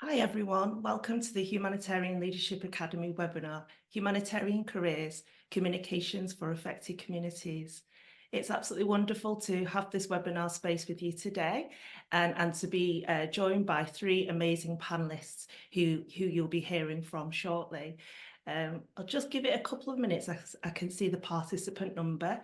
Hi everyone, welcome to the Humanitarian Leadership Academy webinar, Humanitarian Careers, Communications for Affected Communities. It's absolutely wonderful to have this webinar space with you today and to be joined by three amazing panelists who you'll be hearing from shortly. I'll just give it a couple of minutes. I can see the participant number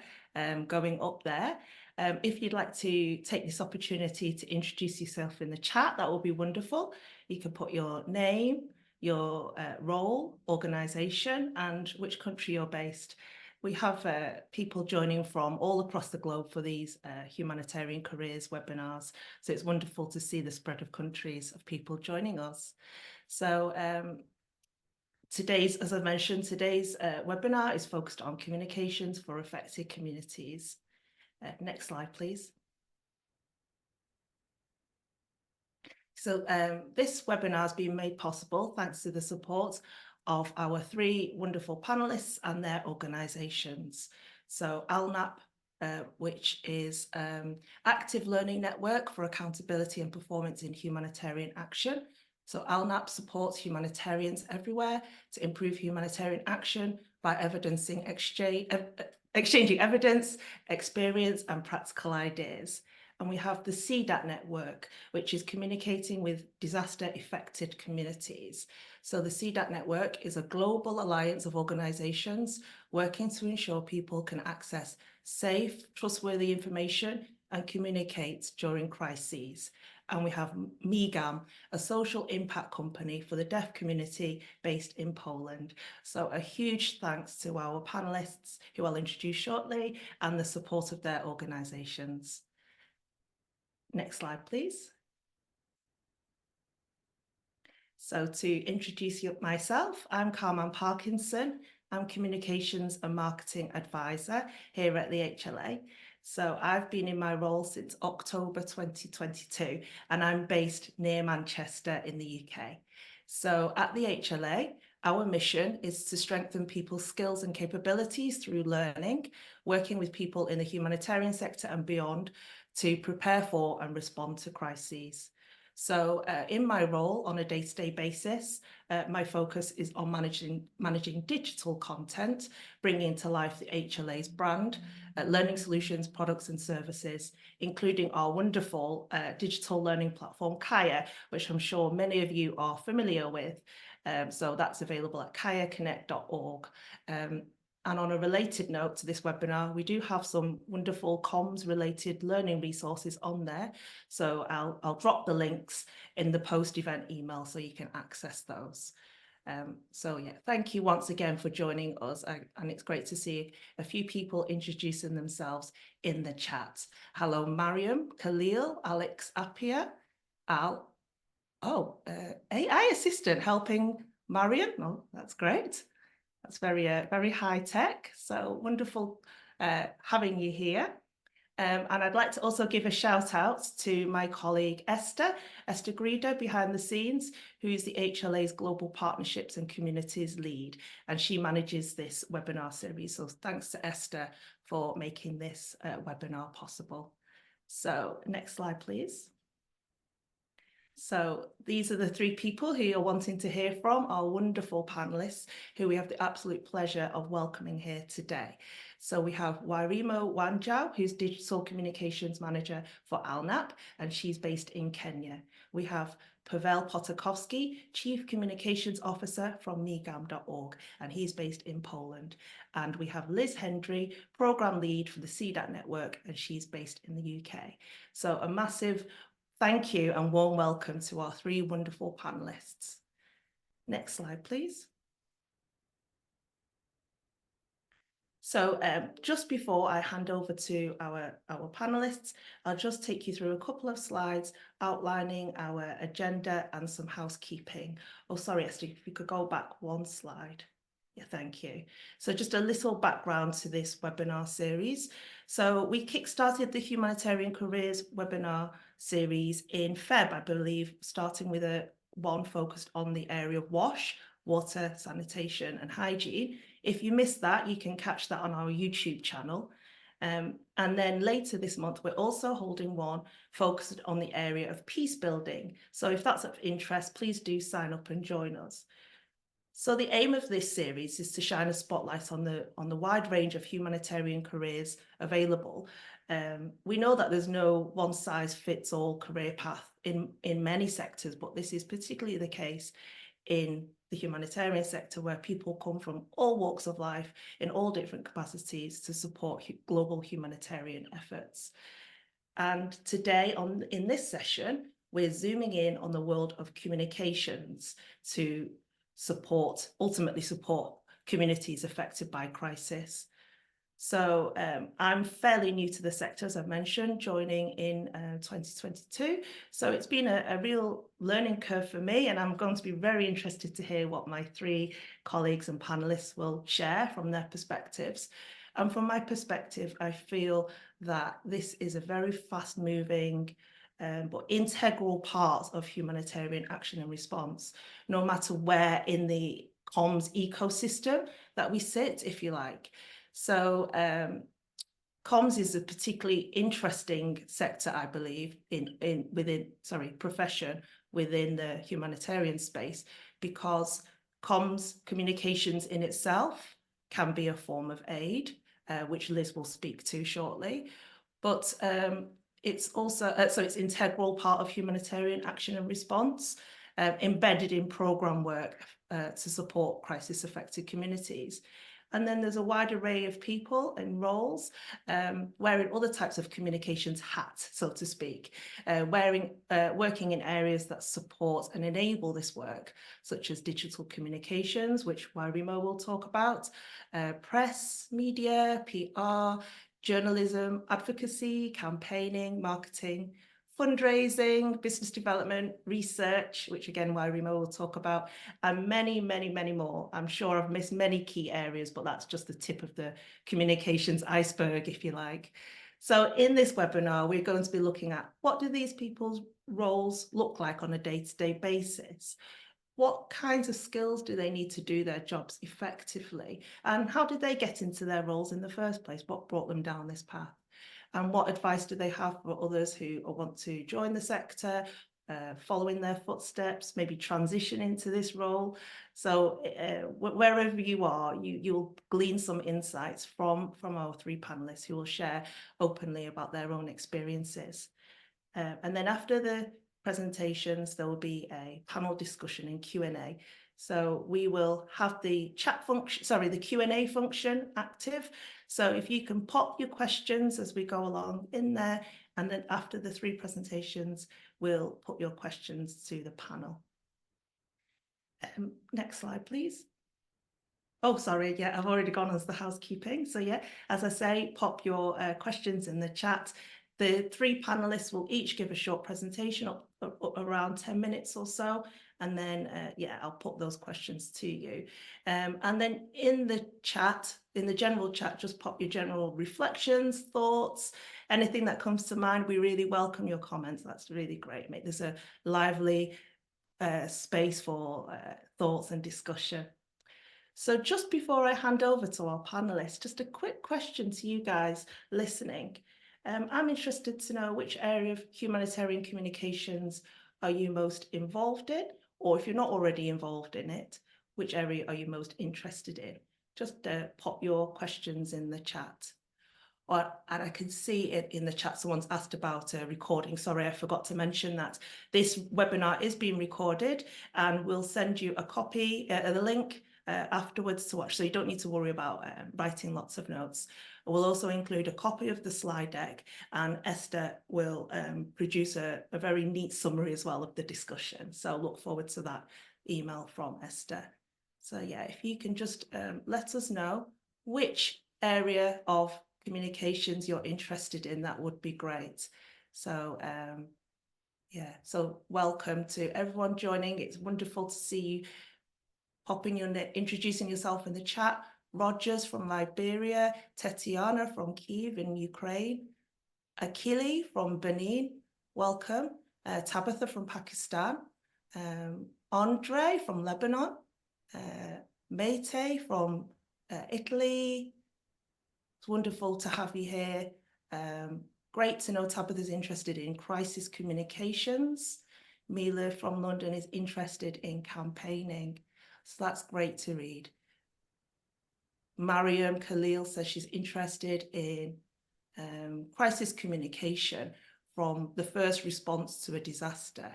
going up there. If you'd like to take this opportunity to introduce yourself in the chat, that will be wonderful. You can put your name, your role, organisation, and which country you're based. We have people joining from all across the globe for these humanitarian careers webinars. So it's wonderful to see the spread of countries of people joining us. So as I mentioned, today's webinar is focused on communications for affected communities. Next slide, please. So this webinar has been made possible thanks to the support of our three wonderful panelists and their organisations. So ALNAP, which is Active Learning Network for Accountability and Performance in Humanitarian Action. So ALNAP supports humanitarians everywhere to improve humanitarian action by exchanging evidence, experience and practical ideas. And we have the CDAC network, which is communicating with disaster-affected communities. So the CDAC network is a global alliance of organisations working to ensure people can access safe, trustworthy information and communicate during crises. And we have MIGAM, a social impact company for the deaf community based in Poland. So a huge thanks to our panelists, who I'll introduce shortly, and the support of their organisations. Next slide, please. So to introduce myself, I'm Carmen Parkinson. I'm Communications and Marketing Advisor here at the HLA. So I've been in my role since October 2022, and I'm based near Manchester in the UK. So at the HLA, our mission is to strengthen people's skills and capabilities through learning, working with people in the humanitarian sector and beyond to prepare for and respond to crises. So in my role on a day-to-day basis, my focus is on managing digital content, bringing to life the HLA's brand, learning solutions, products and services, including our wonderful digital learning platform, Kaya, which I'm sure many of you are familiar with. So that's available at kayaconnect.org. And on a related note to this webinar, we do have some wonderful comms-related learning resources on there. So I'll drop the links in the post-event email so you can access those. So yeah, thank you once again for joining us. And it's great to see a few people introducing themselves in the chat. Hello, Mariam, Khalil, Alex Appiah, Al. Oh, AI assistant helping Mariam. Oh, that's great. That's very high tech. So wonderful having you here. And I'd like to also give a shout out to my colleague Esther Greedo behind the scenes, who's the HLA's Global Partnerships and Communities lead, and she manages this webinar series. So thanks to Esther for making this webinar possible. So next slide, please. So these are the three people who you're wanting to hear from, our wonderful panelists, who we have the absolute pleasure of welcoming here today. So we have Wairimu Wanjau, who's Digital Communications Manager for ALNAP, and she's based in Kenya. We have Paweł Potakowski, Chief Communications Officer from migam.org, and he's based in Poland. And we have Liz Hendry, Programme Lead for the CDAC Network, and she's based in the UK. So a massive thank you and warm welcome to our three wonderful panelists. Next slide, please. So just before I hand over to our panelists, I'll just take you through a couple of slides outlining our agenda and some housekeeping. Oh, sorry, Esther, if you could go back one slide. Yeah, thank you. So just a little background to this webinar series. So we kickstarted the Humanitarian Careers webinar series in Feb, I believe, starting with one focused on the area of WASH, water, sanitation and hygiene. If you missed that, you can catch that on our YouTube channel. And then later this month, we're also holding one focused on the area of peace building. So if that's of interest, please do sign up and join us. So the aim of this series is to shine a spotlight on the wide range of humanitarian careers available. We know that there's no one-size-fits-all career path in many sectors, but this is particularly the case in the humanitarian sector, where people come from all walks of life in all different capacities to support global humanitarian efforts. And today in this session, we're zooming in on the world of communications to ultimately support communities affected by crisis. So I'm fairly new to the sector, as I mentioned, joining in 2022. So it's been a real learning curve for me, and I'm going to be very interested to hear what my three colleagues and panelists will share from their perspectives. And from my perspective, I feel that this is a very fast-moving but integral part of humanitarian action and response, no matter where in the comms ecosystem that we sit, if you like. So comms is a particularly interesting sector, I believe, profession within the humanitarian space, because comms communications in itself can be a form of aid, which Liz will speak to shortly. But it's also, so it's integral part of humanitarian action and response, embedded in programme work to support crisis-affected communities. And then there's a wide array of people and roles wearing other types of communications hats, so to speak, working in areas that support and enable this work, such as digital communications, which Wairimu will talk about, press, media, PR, journalism, advocacy, campaigning, marketing, fundraising, business development, research, which again, Wairimu will talk about, and many, many, many more. I'm sure I've missed many key areas, but that's just the tip of the communications iceberg, if you like. So in this webinar, we're going to be looking at what do these people's roles look like on a day-to-day basis? What kinds of skills do they need to do their jobs effectively? And how did they get into their roles in the first place? What brought them down this path? And what advice do they have for others who want to join the sector, follow in their footsteps, maybe transition into this role? So wherever you are, you'll glean some insights from our three panelists who will share openly about their own experiences. And then after the presentations, there will be a panel discussion and Q&A. So we will have the chat function, the Q&A function active. So if you can pop your questions as we go along in there, and then after the three presentations, we'll put your questions to the panel. Next slide, please. Oh, sorry, yeah, I've already gone as the housekeeping. So yeah, as I say, pop your questions in the chat. The three panelists will each give a short presentation up around 10 minutes or so. And then, yeah, I'll put those questions to you. And then in the chat, in the general chat, just pop your general reflections, thoughts, anything that comes to mind. We really welcome your comments. That's really great. Make this a lively space for thoughts and discussion. So just before I hand over to our panelists, just a quick question to you guys listening. I'm interested to know which area of humanitarian communications are you most involved in? Or if you're not already involved in it, which area are you most interested in? Just pop your questions in the chat. And I can see it in the chat, someone's asked about a recording. Sorry, I forgot to mention that. This webinar is being recorded, and we'll send you a copy, the link afterwards to watch, so you don't need to worry about writing lots of notes. We'll also include a copy of the slide deck, and Esther will produce a very neat summary as well of the discussion. So look forward to that email from Esther. So yeah, if you can just let us know which area of communications you're interested in, that would be great. So yeah, so welcome to everyone joining. It's wonderful to see you introducing yourself in the chat. Rogers from Liberia, Tetiana from Kyiv in Ukraine, Akili from Benin, welcome, Tabitha from Pakistan, Andre from Lebanon, Mete from Italy, It's wonderful to have you here. Great to know Tabitha's interested in crisis communications. Mila from London is interested in campaigning. So that's great to read. Mariam Khalil says she's interested in crisis communication from the first response to a disaster.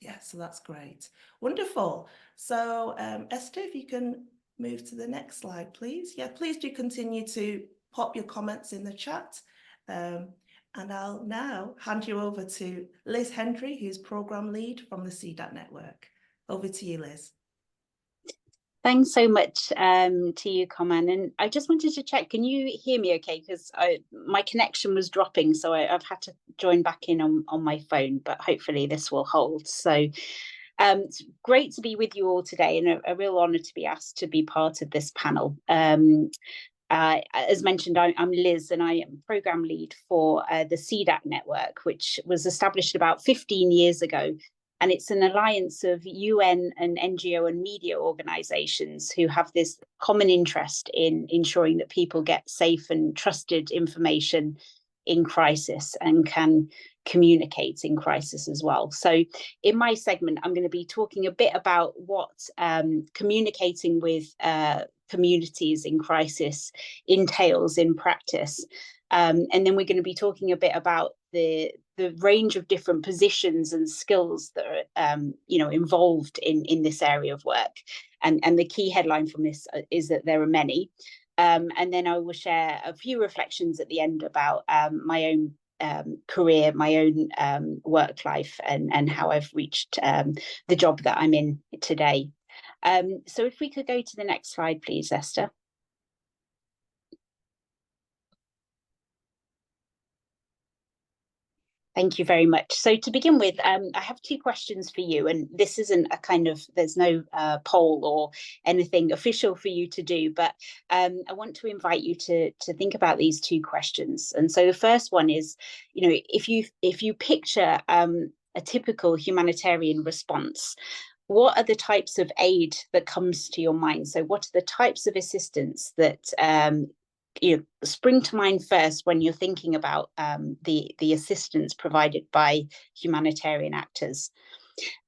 Yeah, so that's great. Wonderful. So Esther, if you can move to the next slide, please. Yeah, please do continue to pop your comments in the chat. And I'll now hand you over to Liz Hendry, who's Programme Lead from the CDAC Network. Over to you, Liz. Thanks so much to you, Carmen. And I just wanted to check, can you hear me okay? Because my connection was dropping, so I've had to join back in on my phone, but hopefully this will hold. So it's great to be with you all today, and a real honour to be asked to be part of this panel. As mentioned, I'm Liz, and I am Programme Lead for the CDAC Network, which was established about 15 years ago. And it's an alliance of UN and NGO and media organisations who have this common interest in ensuring that people get safe and trusted information in crisis and can communicate in crisis as well. So in my segment, I'm going to be talking a bit about what communicating with communities in crisis entails in practice. And then we're going to be talking a bit about the range of different positions and skills that are involved in this area of work. And the key headline from this is that there are many. And then I will share a few reflections at the end about my own career, my own work life, and how I've reached the job that I'm in today. So if we could go to the next slide, please, Esther. Thank you very much. So to begin with, I have two questions for you, and this isn't a kind of, there's no poll or anything official for you to do, but I want to invite you to think about these two questions. And so the first one is, if you picture a typical humanitarian response, what are the types of aid that comes to your mind? So what are the types of assistance that spring to mind first when you're thinking about the assistance provided by humanitarian actors?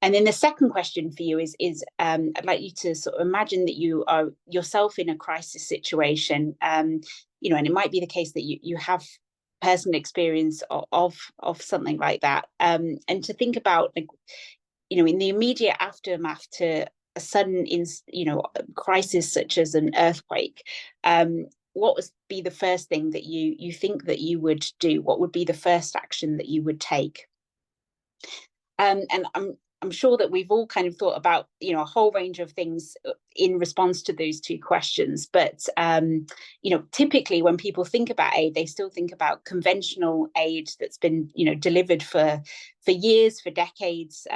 And then the second question for you is I'd like you to sort of imagine that you are yourself in a crisis situation, and it might be the case that you have personal experience of something like that, and to think about, in the immediate aftermath to a sudden crisis such as an earthquake, what would be the first thing that you think that you would do? What would be the first action that you would take? And I'm sure that we've all kind of thought about a whole range of things in response to those two questions. But typically when people think about aid, they still think about conventional aid that's been delivered for years, for decades.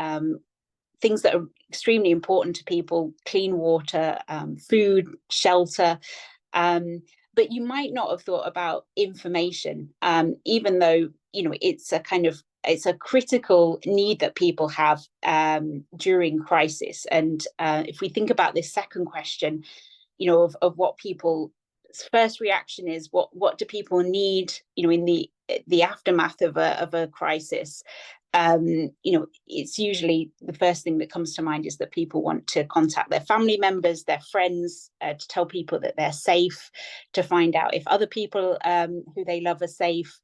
Things that are extremely important to people: clean water, food, shelter. But you might not have thought about information, even though it's a critical need that people have during crisis. And if we think about this second question, of what people's first reaction is, what do people need, in the aftermath of a crisis? It's usually the first thing that comes to mind is that people want to contact their family members, their friends, to tell people that they're safe, to find out if other people who they love are safe,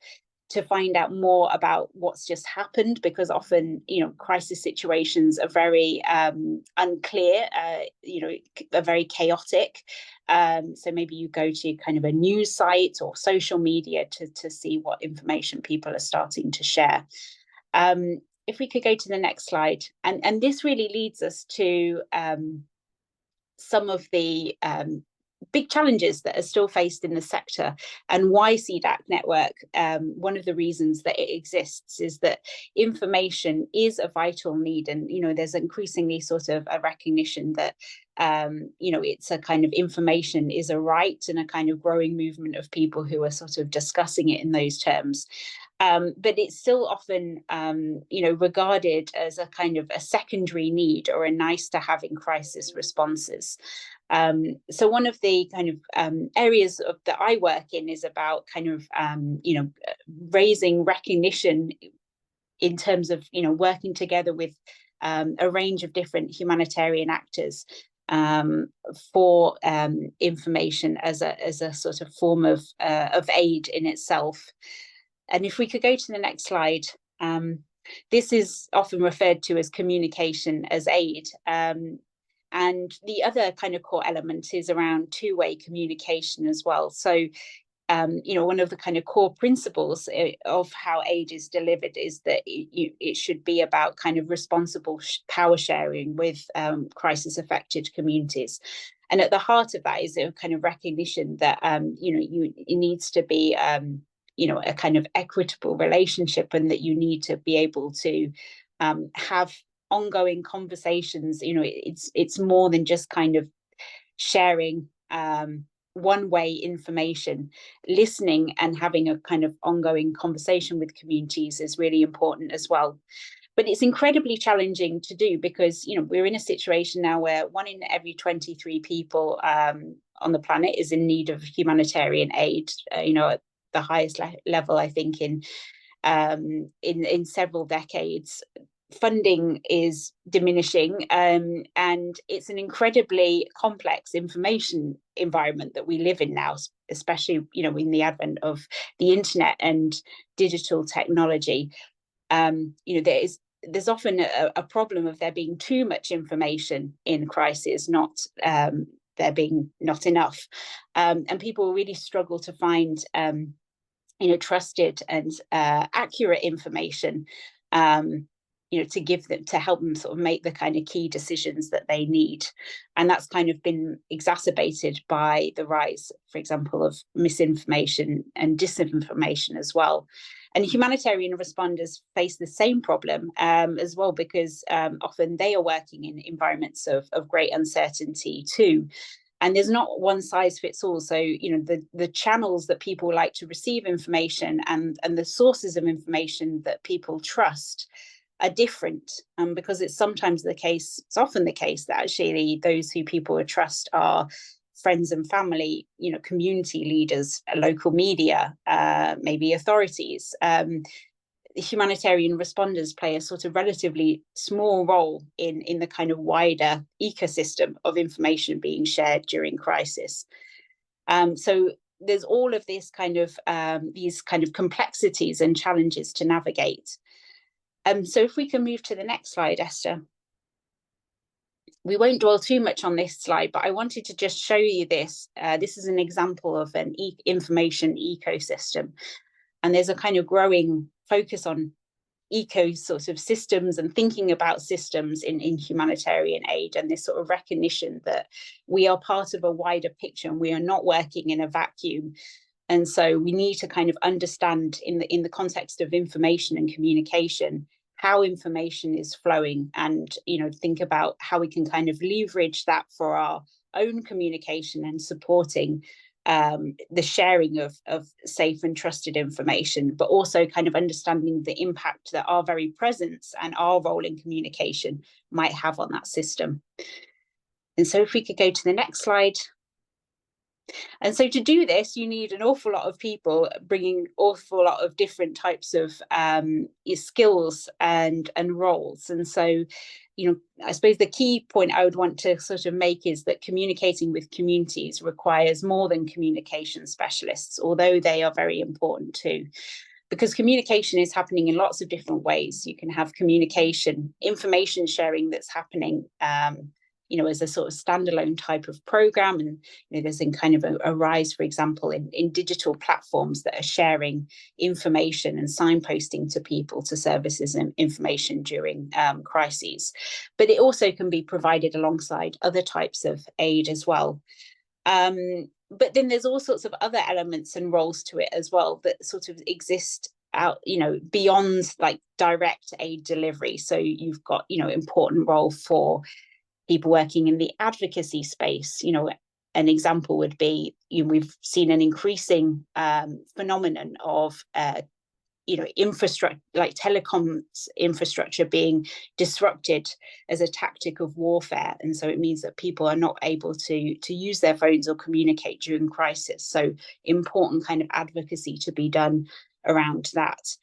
to find out more about what's just happened, because often crisis situations are very unclear, are very chaotic. So maybe you go to kind of a news site or social media to see what information people are starting to share. If we could go to the next slide, and this really leads us to some of the big challenges that are still faced in the sector, and why CDAC Network, one of the reasons that it exists is that information is a vital need, and there's increasingly sort of a recognition that it's a kind of information is a right, and a kind of growing movement of people who are sort of discussing it in those terms. But it's still often, regarded as a kind of a secondary need or a nice to have in crisis responses. So one of the kind of areas that I work in is about kind of, raising recognition in terms of, working together with a range of different humanitarian actors for information as a sort of form of aid in itself. And if we could go to the next slide, this is often referred to as communication as aid. And the other kind of core element is around two-way communication as well. So, one of the kind of core principles of how aid is delivered is that it should be about kind of responsible power sharing with crisis-affected communities. And at the heart of that is a kind of recognition that, it needs to be, a kind of equitable relationship, and that you need to be able to have ongoing conversations. It's more than just kind of sharing one-way information. Listening and having a kind of ongoing conversation with communities is really important as well. But it's incredibly challenging to do because, we're in a situation now where 1 in every 23 people on the planet is in need of humanitarian aid, at the highest level, I think, in several decades. Funding is diminishing, and it's an incredibly complex information environment that we live in now, especially in the advent of the internet and digital technology. There's often a problem of there being too much information in crisis, not there being not enough, and people really struggle to find trusted and accurate information to give them, to help them sort of make the kind of key decisions that they need. And that's kind of been exacerbated by the rise, for example, of misinformation and disinformation as well. And humanitarian responders face the same problem as well, because often they are working in environments of great uncertainty too. And there's not one size fits all. So, the channels that people like to receive information and the sources of information that people trust are different, because it's often the case that actually those who people trust are friends and family, community leaders, local media, maybe authorities. Humanitarian responders play a sort of relatively small role in the kind of wider ecosystem of information being shared during crisis. So there's all of this kind of these kind of complexities and challenges to navigate. So if we can move to the next slide, Esther. We won't dwell too much on this slide, but I wanted to just show you this. This is an example of an information ecosystem. And there's a kind of growing focus on sort of systems and thinking about systems in humanitarian aid, and this sort of recognition that we are part of a wider picture and we are not working in a vacuum. And so we need to kind of understand in the context of information and communication how information is flowing, and think about how we can kind of leverage that for our own communication and supporting the sharing of safe and trusted information, but also kind of understanding the impact that our very presence and our role in communication might have on that system. And so if we could go to the next slide. And so to do this, you need an awful lot of people bringing an awful lot of different types of skills and roles. And so, I suppose the key point I would want to sort of make is that communicating with communities requires more than communication specialists, although they are very important too. Because communication is happening in lots of different ways. You can have communication, information sharing that's happening as a sort of standalone type of program. And there's in kind of a rise, for example, in digital platforms that are sharing information and signposting to people, to services and information during crises. But it also can be provided alongside other types of aid as well. But then there's all sorts of other elements and roles to it as well that sort of exist out, beyond like direct aid delivery. So you've got, important role for people working in the advocacy space. An example would be, we've seen an increasing phenomenon of infrastructure, like telecoms infrastructure, being disrupted as a tactic of warfare. And so it means that people are not able to use their phones or communicate during crisis. So important kind of advocacy to be done around that.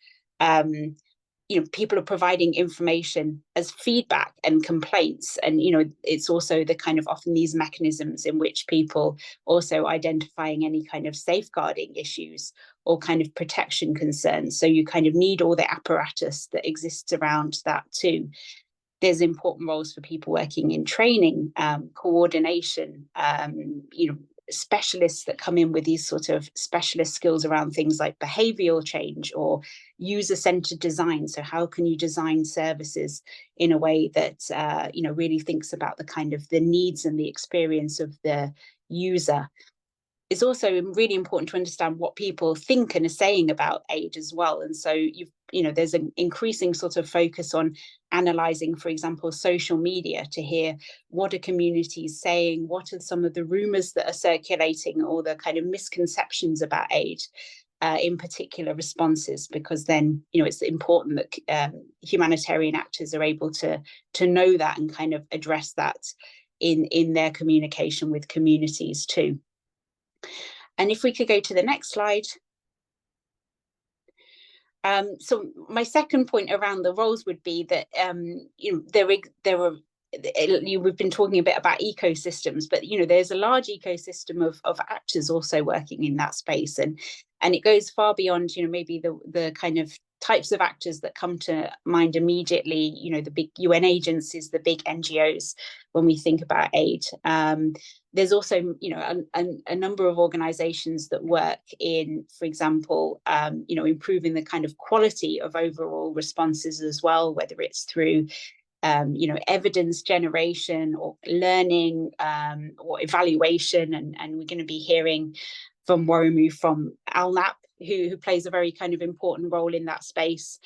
People are providing information as feedback and complaints. And, it's also the kind of often these mechanisms in which people also identifying any kind of safeguarding issues or kind of protection concerns. So you kind of need all the apparatus that exists around that too. There's important roles for people working in training, coordination, specialists that come in with these sort of specialist skills around things like behavioral change or user-centered design. So how can you design services in a way that really thinks about the kind of the needs and the experience of the user? It's also really important to understand what people think and are saying about aid as well. And so there's an increasing sort of focus on analysing, for example, social media to hear what are communities saying, what are some of the rumours that are circulating or the kind of misconceptions about aid, in particular responses, because then, it's important that humanitarian actors are able to know that and kind of address that in their communication with communities too. And if we could go to the next slide. So my second point around the roles would be that we've been talking a bit about ecosystems, but there's a large ecosystem of actors also working in that space, and it goes far beyond maybe the kind of types of actors that come to mind immediately, the big UN agencies, the big NGOs, when we think about aid. There's also, a number of organizations that work in, for example, improving the kind of quality of overall responses as well, whether it's through, evidence generation or learning or evaluation. And we're going to be hearing from Wairimu from ALNAP, who plays a very kind of important role in that space.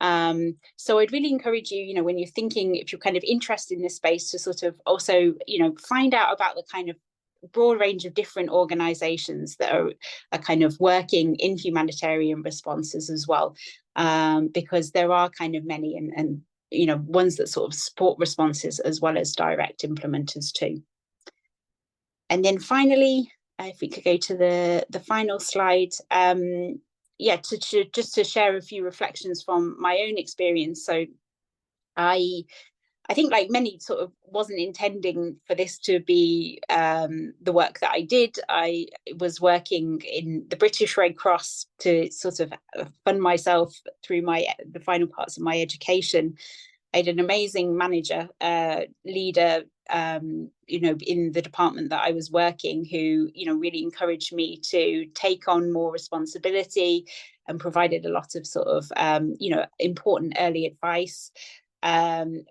So I'd really encourage you, when you're thinking, if you're kind of interested in this space, to sort of also, find out about the kind of broad range of different organizations that are kind of working in humanitarian responses as well, because there are kind of many and ones that sort of support responses as well as direct implementers too. And then finally, if we could go to the final slide, just to share a few reflections from my own experience. So I think, like many, sort of wasn't intending for this to be the work that I did. I was working in the British Red Cross to sort of fund myself through the final parts of my education. I had an amazing manager, leader, in the department that I was working, who, really encouraged me to take on more responsibility and provided a lot of sort of, important early advice,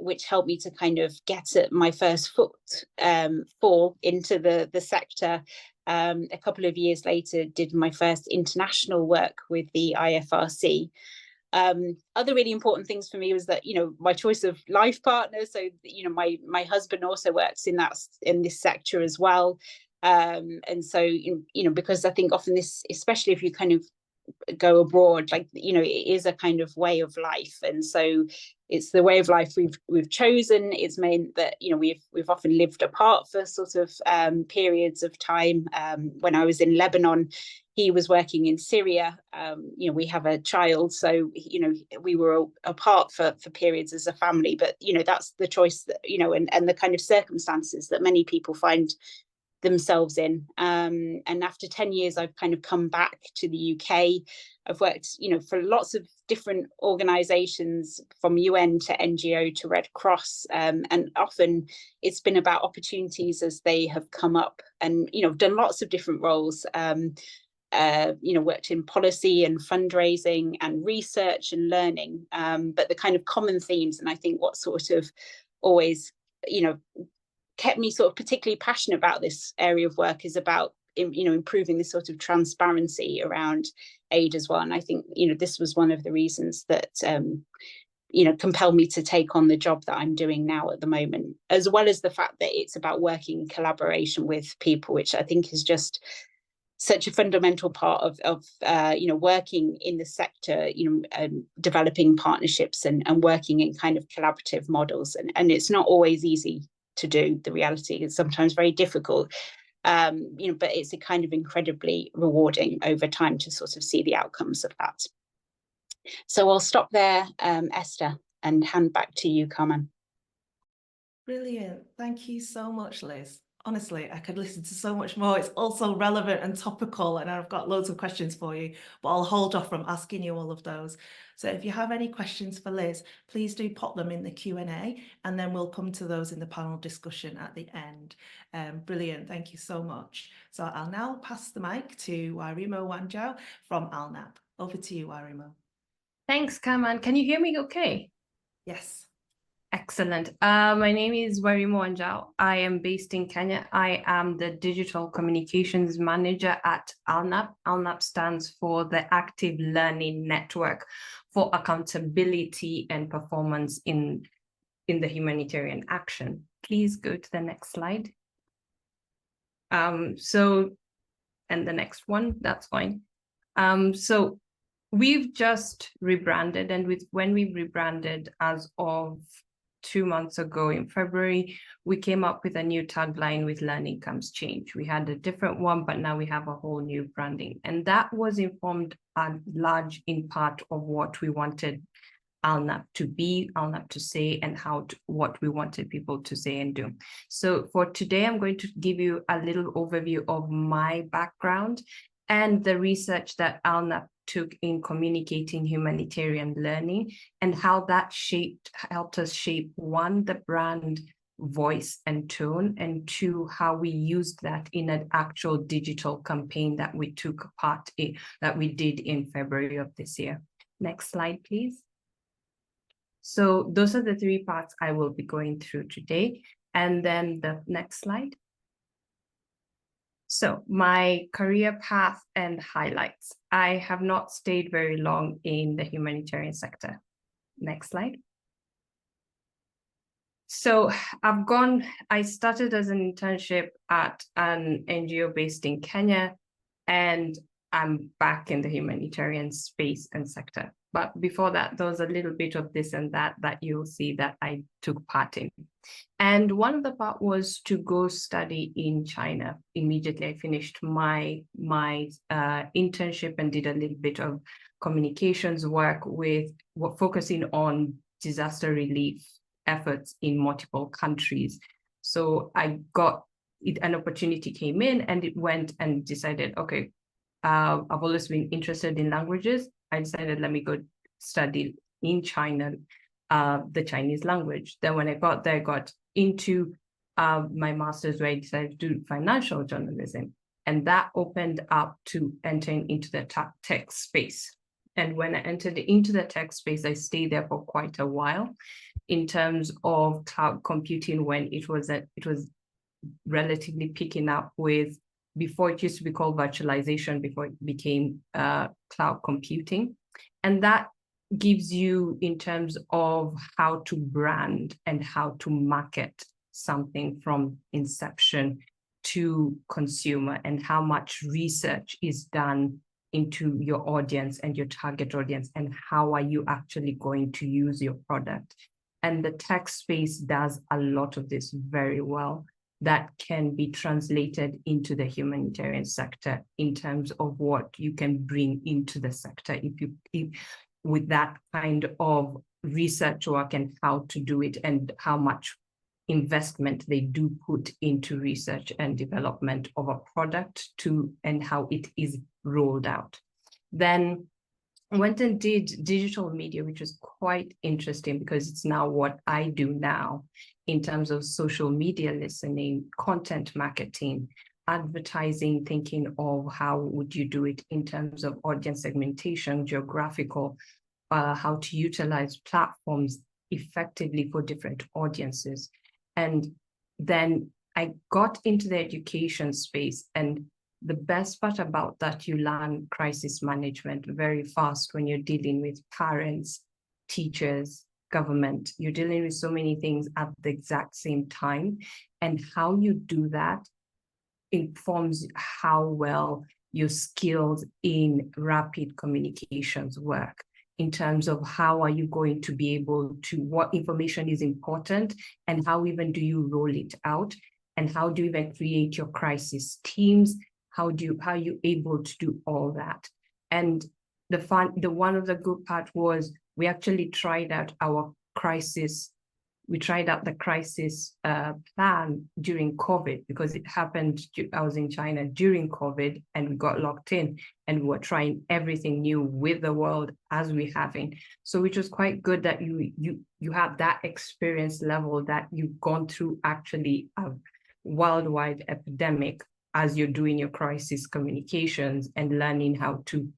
which helped me to kind of get my first fall into the sector. A couple of years later, did my first international work with the IFRC. Other really important things for me was that, my choice of life partner. So, my husband also works in this sector as well. And so, because I think often this, especially if you kind of go abroad, like, it is a kind of way of life. And so it's the way of life we've chosen. It's meant that, we've often lived apart for sort of periods of time. When I was in Lebanon, he was working in Syria. We have a child, so we were apart for periods as a family. But that's the choice that and the kind of circumstances that many people find themselves in. And after 10 years, I've kind of come back to the UK. I've worked, for lots of different organisations, from UN to NGO to Red Cross, and often it's been about opportunities as they have come up, and done lots of different roles. Worked in policy and fundraising and research and learning, but the kind of common themes, and I think what sort of always, kept me sort of particularly passionate about this area of work is about, improving this sort of transparency around aid as well. And I think, this was one of the reasons that, compelled me to take on the job that I'm doing now at the moment, as well as the fact that it's about working in collaboration with people, which I think is just such a fundamental part of working in the sector, developing partnerships and working in kind of collaborative models. And it's not always easy to do. The reality is sometimes very difficult, but it's a kind of incredibly rewarding over time to sort of see the outcomes of that. So I'll stop there, Esther, and hand back to you, Carmen. Brilliant. Thank you so much, Liz. Honestly, I could listen to so much more. It's also relevant and topical, and I've got loads of questions for you, but I'll hold off from asking you all of those. So if you have any questions for Liz, please do pop them in the Q&A, and then we'll come to those in the panel discussion at the end. Brilliant. Thank you so much. So I'll now pass the mic to Wairimu Wanjau from ALNAP. Over to you, Wairimu. Thanks, Carmen. Can you hear me okay? Yes. Excellent. My name is Wairimu Wanjau. I am based in Kenya. I am the Digital Communications Manager at ALNAP. ALNAP stands for the Active Learning Network for Accountability and Performance in the Humanitarian Action. Please go to the next slide. And the next one, that's fine. So we've just rebranded, and when we rebranded as of 2 months ago in February, we came up with a new tagline with learning comes change. We had a different one, but now we have a whole new branding. And that was informed large in part of what we wanted ALNAP to be, ALNAP to say, and what we wanted people to say and do. So for today, I'm going to give you a little overview of my background and the research that ALNAP took in communicating humanitarian learning and how that helped us shape, one, the brand voice and tone, and two, how we used that in an actual digital campaign that we took part in, that we did in February of this year. Next slide, please. So those are the three parts I will be going through today. And then the next slide. So my career path and highlights. I have not stayed very long in the humanitarian sector. Next slide. So I started as an internship at an NGO based in Kenya, and I'm back in the humanitarian space and sector. But before that, there was a little bit of this and that you'll see that I took part in. And one of the part was to go study in China. Immediately, I finished my internship and did a little bit of communications work focusing on disaster relief efforts in multiple countries. So I got an opportunity came in, and it went and decided, okay, I've always been interested in languages. I decided, let me go study in China, the Chinese language. Then when I got there, I got into my master's, where I decided to do financial journalism. And that opened up to entering into the tech space. And when I entered into the tech space, I stayed there for quite a while in terms of cloud computing, when it was relatively picking up with, before it used to be called virtualization, before it became cloud computing. And that gives you, in terms of how to brand and how to market something from inception to consumer, and how much research is done into your audience and your target audience, and how are you actually going to use your product. And the tech space does a lot of this very well, that can be translated into the humanitarian sector in terms of what you can bring into the sector with that kind of research work, and how to do it, and how much investment they do put into research and development of a product and how it is rolled out. Then went and did digital media, which was quite interesting because it's now what I do now in terms of social media listening, content marketing, advertising, thinking of how would you do it in terms of audience segmentation, geographical, how to utilize platforms effectively for different audiences. And then I got into the education space, and the best part about that, you learn crisis management very fast when you're dealing with parents, teachers, government. You're dealing with so many things at the exact same time, and how you do that informs how well your skills in rapid communications work, in terms of how are you going to be able to, what information is important, and how even do you roll it out, and how do you even create your crisis teams, how are you able to do all that. And the one of the good part was we actually tried out our crisis. We tried out the crisis plan during COVID, because it happened, I was in China during COVID and we got locked in, and we were trying everything new with the world as we're having. So which was quite good that you have that experience level, that you've gone through actually a worldwide epidemic as you're doing your crisis communications and learning how to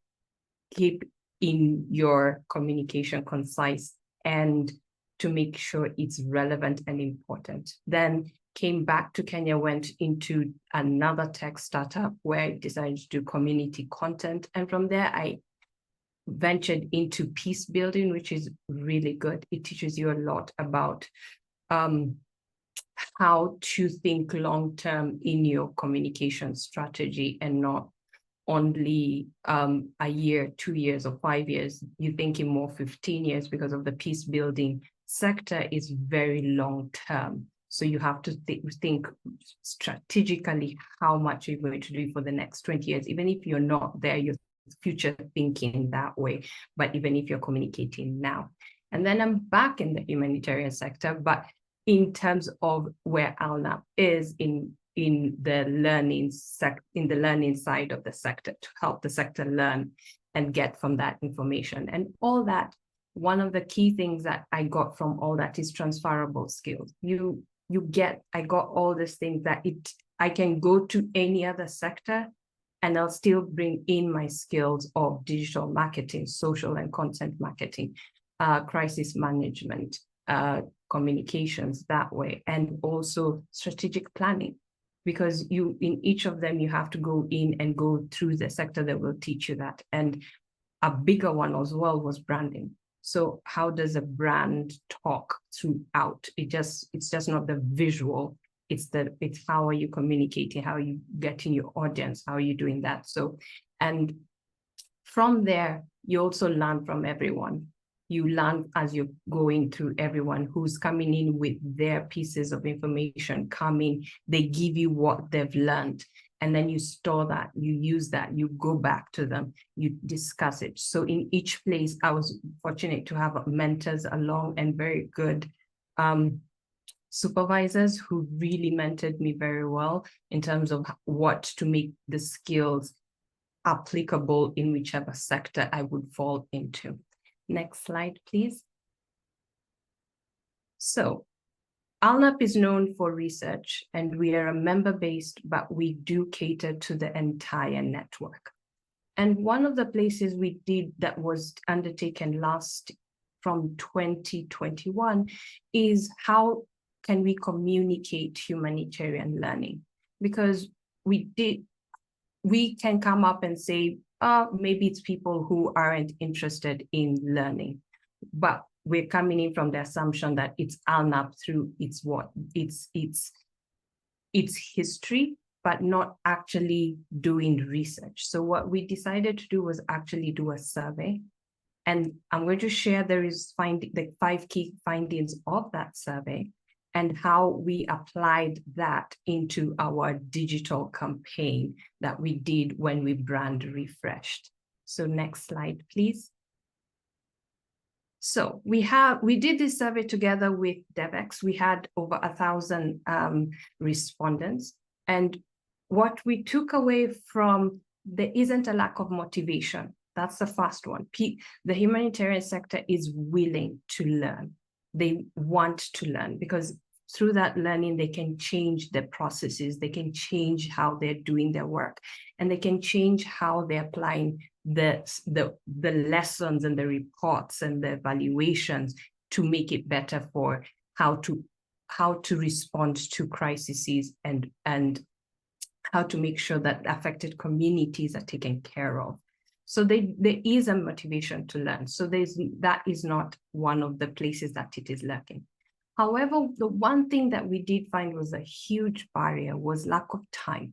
keep in your communication concise and to make sure it's relevant and important. Then came back to Kenya, went into another tech startup where I decided to do community content. And from there, I ventured into peace building, which is really good. It teaches you a lot about how to think long-term in your communication strategy, and not only a year, 2 years, or 5 years. You're thinking more 15 years, because of the peace building sector is very long-term. So you have to think strategically how much you're going to do for the next 20 years. Even if you're not there, you're future thinking that way, but even if you're communicating now. And then I'm back in the humanitarian sector, but in terms of where ALNAP is in the learning side of the sector, to help the sector learn and get from that information and all that. One of the key things that I got from all that is transferable skills. I got all these things that I can go to any other sector and I'll still bring in my skills of digital marketing, social and content marketing, crisis management, communications that way, and also strategic planning, because in each of them, you have to go in and go through the sector that will teach you that. And a bigger one as well was branding. So how does a brand talk throughout? It's just not the visual, it's how are you communicating, how are you getting your audience, how are you doing that? So, and from there, you also learn from everyone. You learn as you're going through everyone who's coming in with their pieces of information, they give you what they've learned. And then you store that, you use that, you go back to them, you discuss it. So in each place, I was fortunate to have mentors along and very good supervisors who really mentored me very well in terms of what to make the skills applicable in whichever sector I would fall into. Next slide, please. So ALNAP is known for research, and we are a member-based, but we do cater to the entire network. And one of the places we did that was undertaken from 2021 is how can we communicate humanitarian learning? Because we can come up and say, maybe it's people who aren't interested in learning, but we're coming in from the assumption that it's ALNAP through its history, but not actually doing research. So what we decided to do was actually do a survey. And I'm going to share the 5 key findings of that survey and how we applied that into our digital campaign that we did when we brand refreshed. So next slide, please. So we did this survey together with DevEx. We had over 1,000 respondents. And what we took away from, there isn't a lack of motivation. That's the first one. The humanitarian sector is willing to learn. They want to learn, because through that learning, they can change their processes, they can change how they're doing their work, and they can change how they're applying the lessons and the reports and the evaluations to make it better for how to respond to crises and how to make sure that affected communities are taken care of. So there is a motivation to learn. So that is not one of the places that it is lacking. However, the one thing that we did find was a huge barrier was lack of time.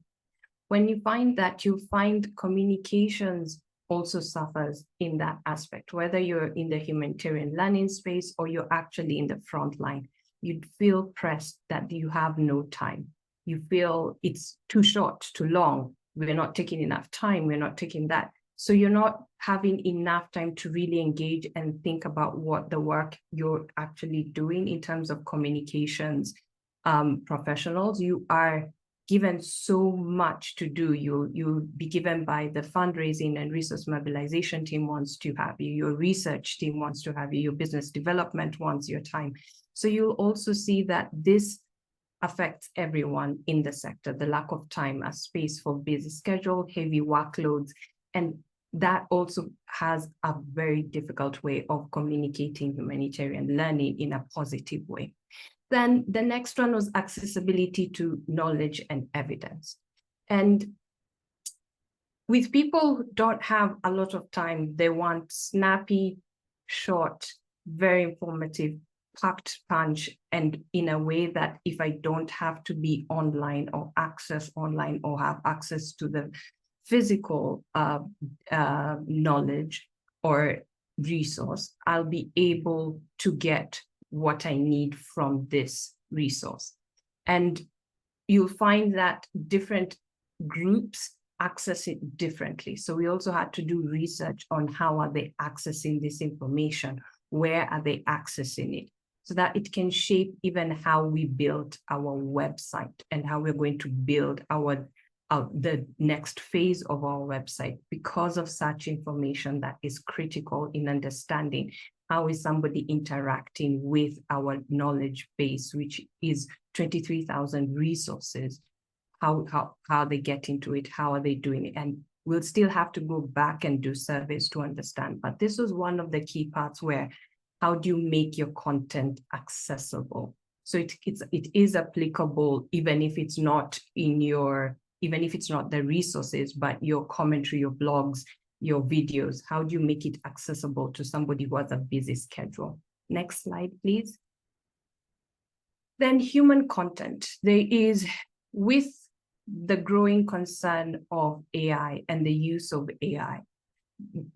when you find that, you find communications also suffers in that aspect, whether you're in the humanitarian learning space or you're actually in the front line. You'd feel pressed that you have no time. You feel it's too short, too long. We're not taking enough time. We're not taking that. So you're not having enough time to really engage and think about what the work you're actually doing in terms of communications professionals. You are given so much to do. You'll be given by the fundraising and resource mobilization team wants to have you, your research team wants to have you, your business development wants your time. So you'll also see that this affects everyone in the sector, the lack of time, a space for busy schedule, heavy workloads, and that also has a very difficult way of communicating humanitarian learning in a positive way. Then the next one was accessibility to knowledge and evidence. And with people who don't have a lot of time, they want snappy, short, very informative, packed punch, and in a way that if I don't have to be online or access online or have access to the physical knowledge or resource, I'll be able to get what I need from this resource. And you'll find that different groups access it differently. So we also had to do research on how are they accessing this information, where are they accessing it, so that it can shape even how we build our website and how we're going to build our the next phase of our website, because of such information that is critical in understanding how is somebody interacting with our knowledge base, which is 23,000 resources. How they get into it, how are they doing it? And we'll still have to go back and do surveys to understand. But this was one of the key parts where, how do you make your content accessible? So it is applicable, even if it's not in your, even if it's not the resources, but your commentary, your blogs, your videos, how do you make it accessible to somebody who has a busy schedule? Next slide, please. Then human content. There is, with the growing concern of AI and the use of AI,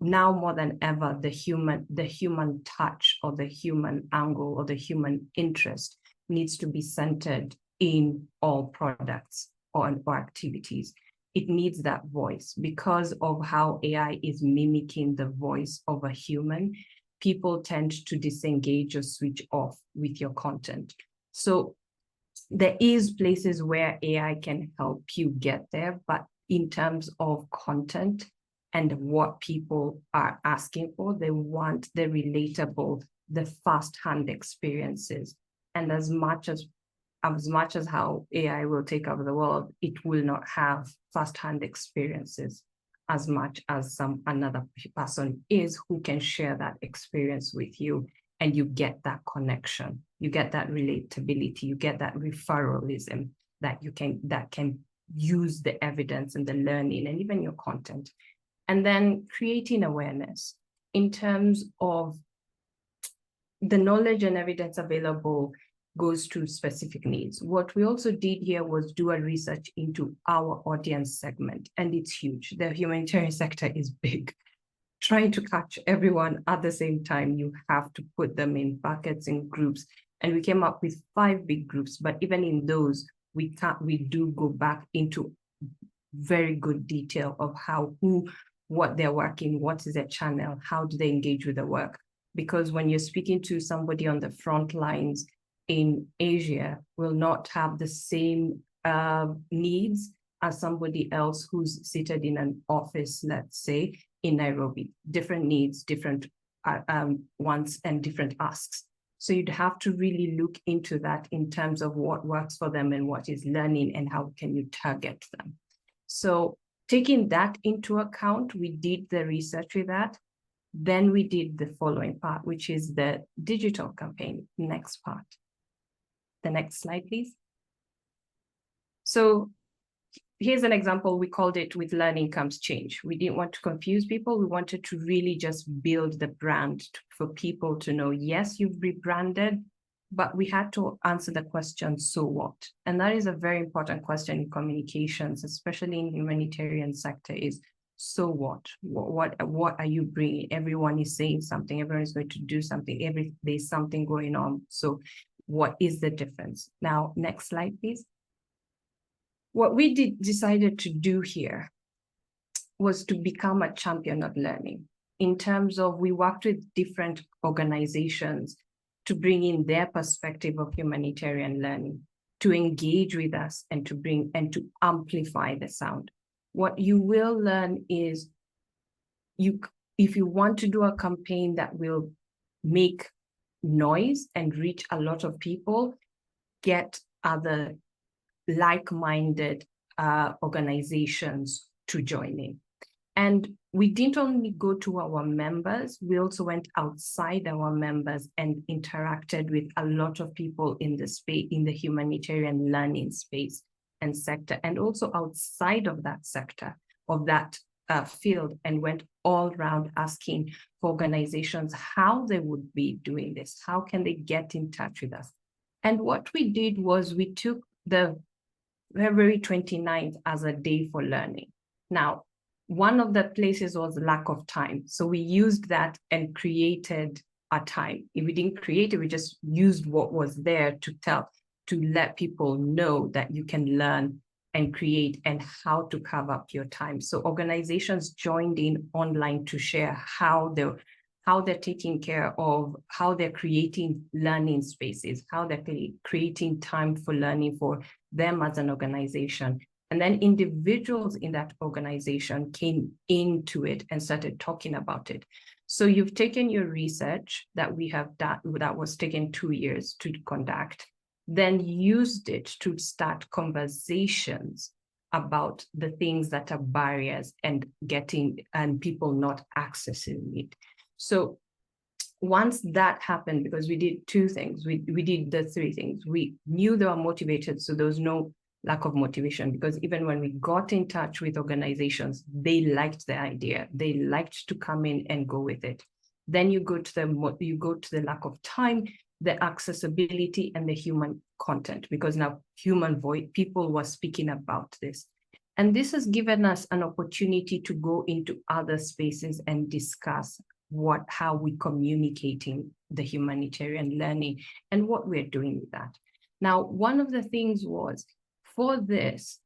now more than ever, the human touch or the human angle or the human interest needs to be centered in all products or activities. It needs that voice because of how AI is mimicking the voice of a human. People tend to disengage or switch off with your content. So there is places where AI can help you get there, but in terms of content and what people are asking for, they want the relatable, the first-hand experiences. And as much as how AI will take over the world, it will not have first-hand experiences as much as another person is who can share that experience with you, and you get that connection, you get that relatability, you get that referralism that can use the evidence and the learning and even your content. And then creating awareness in terms of the knowledge and evidence available goes to specific needs. What we also did here was do a research into our audience segment, and it's huge. The humanitarian sector is big. Trying to catch everyone at the same time, you have to put them in buckets and groups. And we came up with 5 big groups, but even in those, we do go back into very good detail of what they're working, what is their channel, how do they engage with the work? Because when you're speaking to somebody on the front lines in Asia, will not have the same needs as somebody else who's seated in an office, let's say, in Nairobi. Different needs, different wants, and different asks. So you'd have to really look into that in terms of what works for them and what is learning and how can you target them. So taking that into account, we did the research with that. Then we did the following part, which is the digital campaign. Next part. The next slide, please. So here's an example. We called it "With Learning Comes Change." We didn't want to confuse people. We wanted to really just build the brand for people to know, yes, you've rebranded, but we had to answer the question, so what? And that is a very important question in communications, especially in humanitarian sector, is so what? What are you bringing? Everyone is saying something, everyone is going to do something, there's something going on. So what is the difference? Now, next slide, please. What we decided to do here was to become a champion of learning. In terms of, we worked with different organizations to bring in their perspective of humanitarian learning, to engage with us and to amplify the sound. What you will learn is, if you want to do a campaign that will make noise and reach a lot of people, get other like-minded organizations to join in. And we didn't only go to our members, we also went outside our members and interacted with a lot of people in the space, in the humanitarian learning space and sector, and also outside of that sector, of that field, and went all around asking for organizations how they would be doing this, how can they get in touch with us. And what we did was we took the February 29th as a day for learning. Now, one of the places was lack of time. So we used that and created a time. If we didn't create it, we just used what was there to let people know that you can learn and create and how to carve up your time. So organizations joined in online to share how they're taking care of, how they're creating learning spaces, how they're creating time for learning for them as an organization. And then individuals in that organization came into it and started talking about it. So you've taken your research that we have done, that was taken 2 years to conduct, then used it to start conversations about the things that are barriers and people not accessing it. So once that happened, because we did 2 things, we did the 3 things. We knew they were motivated, so there was no lack of motivation, because even when we got in touch with organizations, they liked the idea. They liked to come in and go with it. Then you go to the lack of time, the accessibility, and the human content, because now people were speaking about this. And this has given us an opportunity to go into other spaces and discuss how we communicating the humanitarian learning and what we're doing with that. Now, one of the things was, for this,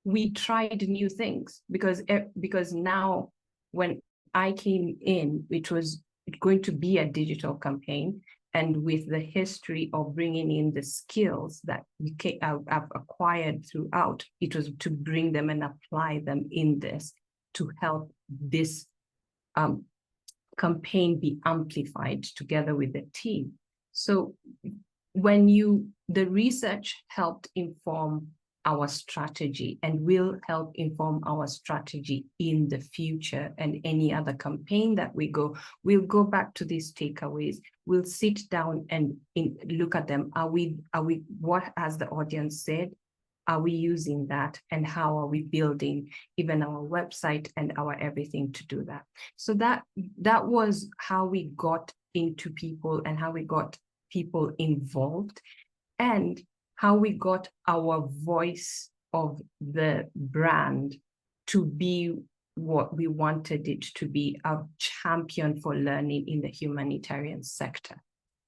we tried new things, because now when I came in, it was going to be a digital campaign, and with the history of bringing in the skills that I've acquired throughout, it was to bring them and apply them in this to help this campaign be amplified together with the team. So the research helped inform our strategy and will help inform our strategy in the future, and any other campaign that we'll go back to these takeaways. We'll sit down and look at them. What has the audience said? Are we using that? And how are we building even our website and our everything to do that? So that was how we got into people and how we got people involved, and how we got our voice of the brand to be what we wanted it to be, a champion for learning in the humanitarian sector.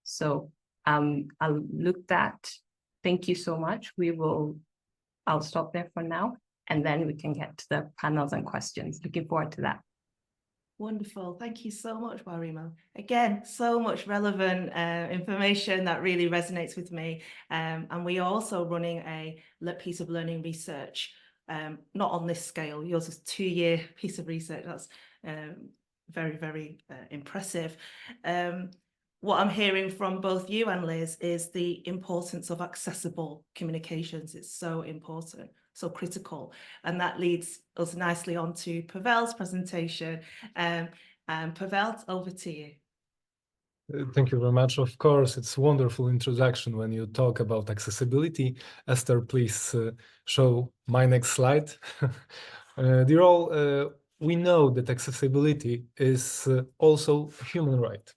So I'll look that. Thank you so much. I'll stop there for now, and then we can get to the panels and questions. Looking forward to that. Wonderful. Thank you so much, Wairimu. Again, so much relevant information that really resonates with me. And we are also running a piece of learning research, not on this scale. Yours is a 2-year piece of research. That's very, very impressive. What I'm hearing from both you and Liz is the importance of accessible communications. It's so important, so critical. And that leads us nicely on to Paweł's presentation. Paweł, over to you. Thank you very much. Of course, it's a wonderful introduction when you talk about accessibility. Esther, please show my next slide. Dear all, we know that accessibility is also a human right.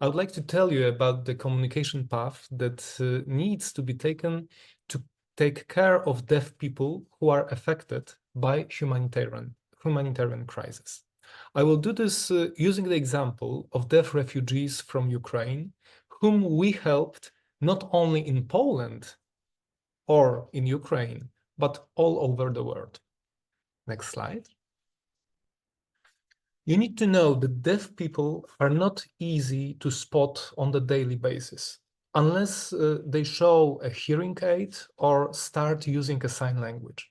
I would like to tell you about the communication path that needs to be taken to take care of deaf people who are affected by humanitarian crisis. I will do this using the example of deaf refugees from Ukraine, whom we helped not only in Poland or in Ukraine, but all over the world. Next slide. You need to know that deaf people are not easy to spot on the daily basis, unless they show a hearing aid or start using a sign language.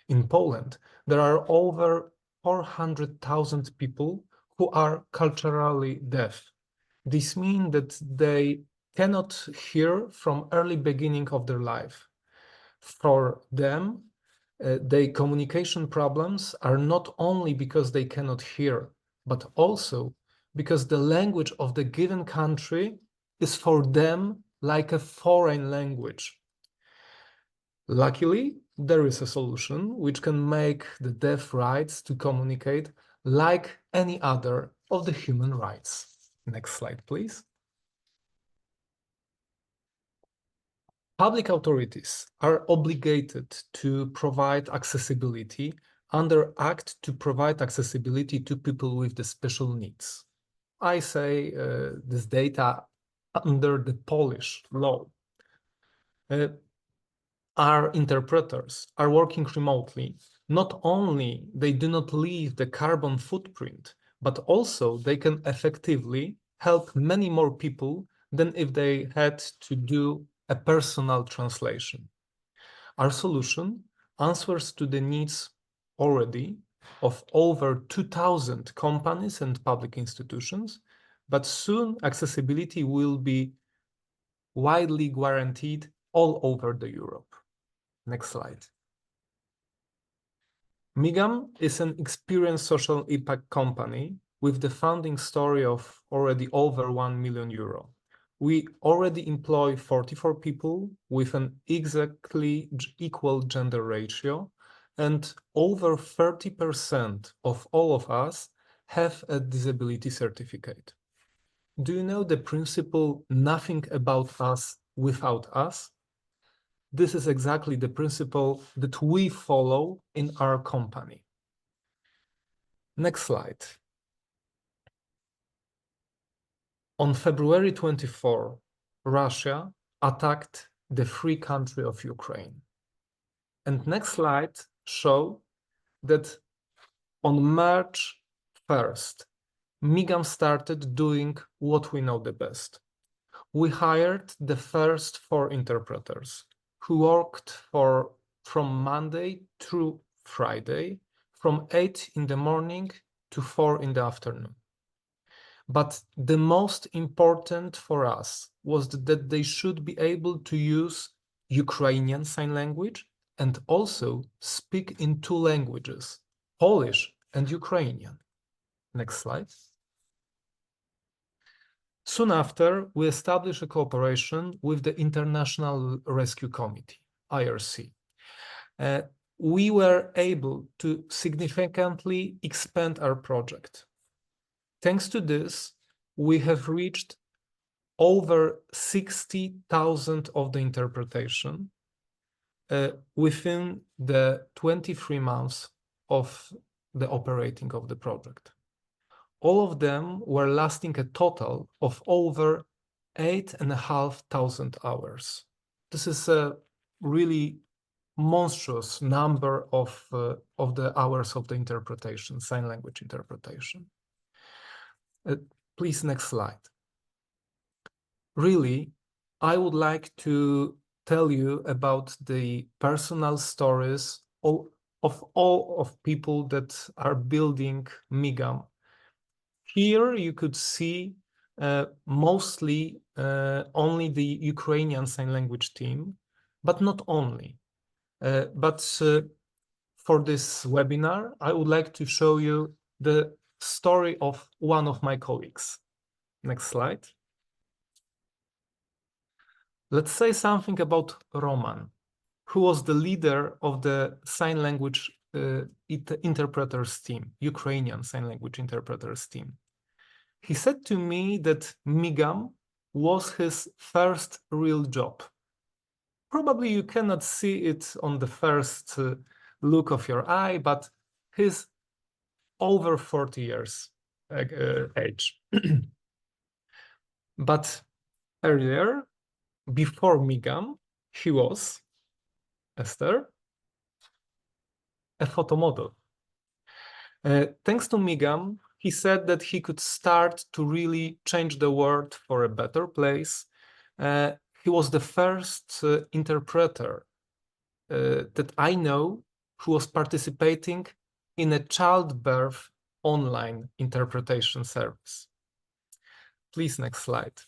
In Poland, there are over 400,000 people who are culturally deaf. This means that they cannot hear from early beginning of their life. For them, their communication problems are not only because they cannot hear, but also because the language of the given country is for them like a foreign language. Luckily, there is a solution which can make the deaf rights to communicate like any other of the human rights. Next slide, please. Public authorities are obligated to provide accessibility under Act to provide accessibility to people with the special needs. I say this data under the Polish law. Our interpreters are working remotely. Not only they do not leave the carbon footprint, but also they can effectively help many more people than if they had to do a personal translation. Our solution answers to the needs already of over 2,000 companies and public institutions, but soon accessibility will be widely guaranteed all over the Europe. Next slide. Migam is an experienced social impact company with the founding story of already over 1 million euro. We already employ 44 people with an exactly equal gender ratio, and over 30% of all of us have a disability certificate. Do you know the principle, nothing about us without us? This is exactly the principle that we follow in our company. Next slide. On February 24, Russia attacked the free country of Ukraine. And next slide shows that on March 1st, Migam started doing what we know the best. We hired the first 4 interpreters who worked from Monday through Friday, from 8 in the morning to 4 in the afternoon. But the most important for us was that they should be able to use Ukrainian Sign Language and also speak in 2 languages, Polish and Ukrainian. Next slide. Soon after, we established a cooperation with the International Rescue Committee, IRC. We were able to significantly expand our project. Thanks to this, we have reached over 60,000 of the interpretation within the 23 months of the operating of the project. All of them were lasting a total of over 8,500 hours. This is a really monstrous number of the hours of the interpretation, sign language interpretation. Please, next slide. Really, I would like to tell you about the personal stories of all of people that are building Migam. Here you could see mostly only the Ukrainian Sign Language team, but not only. For this webinar, I would like to show you the story of one of my colleagues. Next slide. Let's say something about Roman, who was the leader of the sign language interpreters team, Ukrainian Sign Language interpreters team. he said to me that MIGAM was his first real job. Probably you cannot see it on the first look of your eye, but he's over 40 years age. But earlier, before MIGAM, he was, Esther, a photo model. Thanks to MIGAM, he said that he could start to really change the world for a better place. He was the first interpreter that I know who was participating in a childbirth online interpretation service. Please, next slide.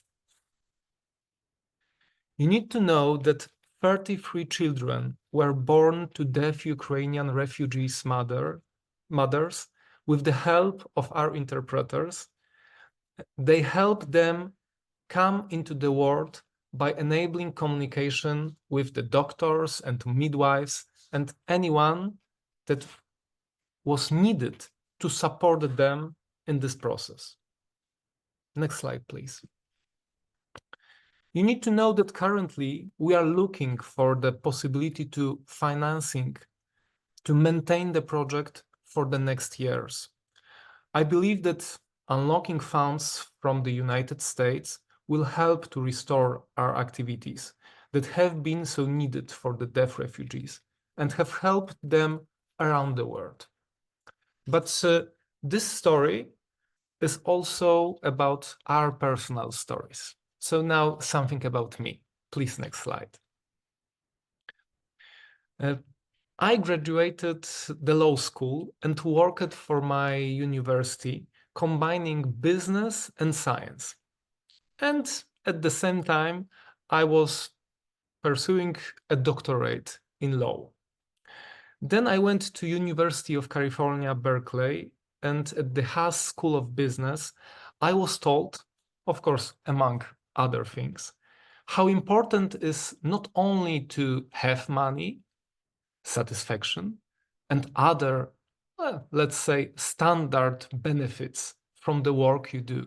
You need to know that 33 children were born to deaf Ukrainian refugees' mothers with the help of our interpreters. They helped them come into the world by enabling communication with the doctors and midwives and anyone that was needed to support them in this process. Next slide, please. You need to know that currently we are looking for the possibility to financing to maintain the project for the next years. I believe that unlocking funds from the United States will help to restore our activities that have been so needed for the deaf refugees and have helped them around the world. But this story is also about our personal stories. So now something about me. Please, next slide. I graduated the law school and worked for my university, combining business and science. And at the same time, I was pursuing a doctorate in law. Then I went to University of California, Berkeley, and at the Haas School of Business, I was told, of course, among other things, how important is not only to have money, satisfaction, and other, well, let's say, standard benefits from the work you do.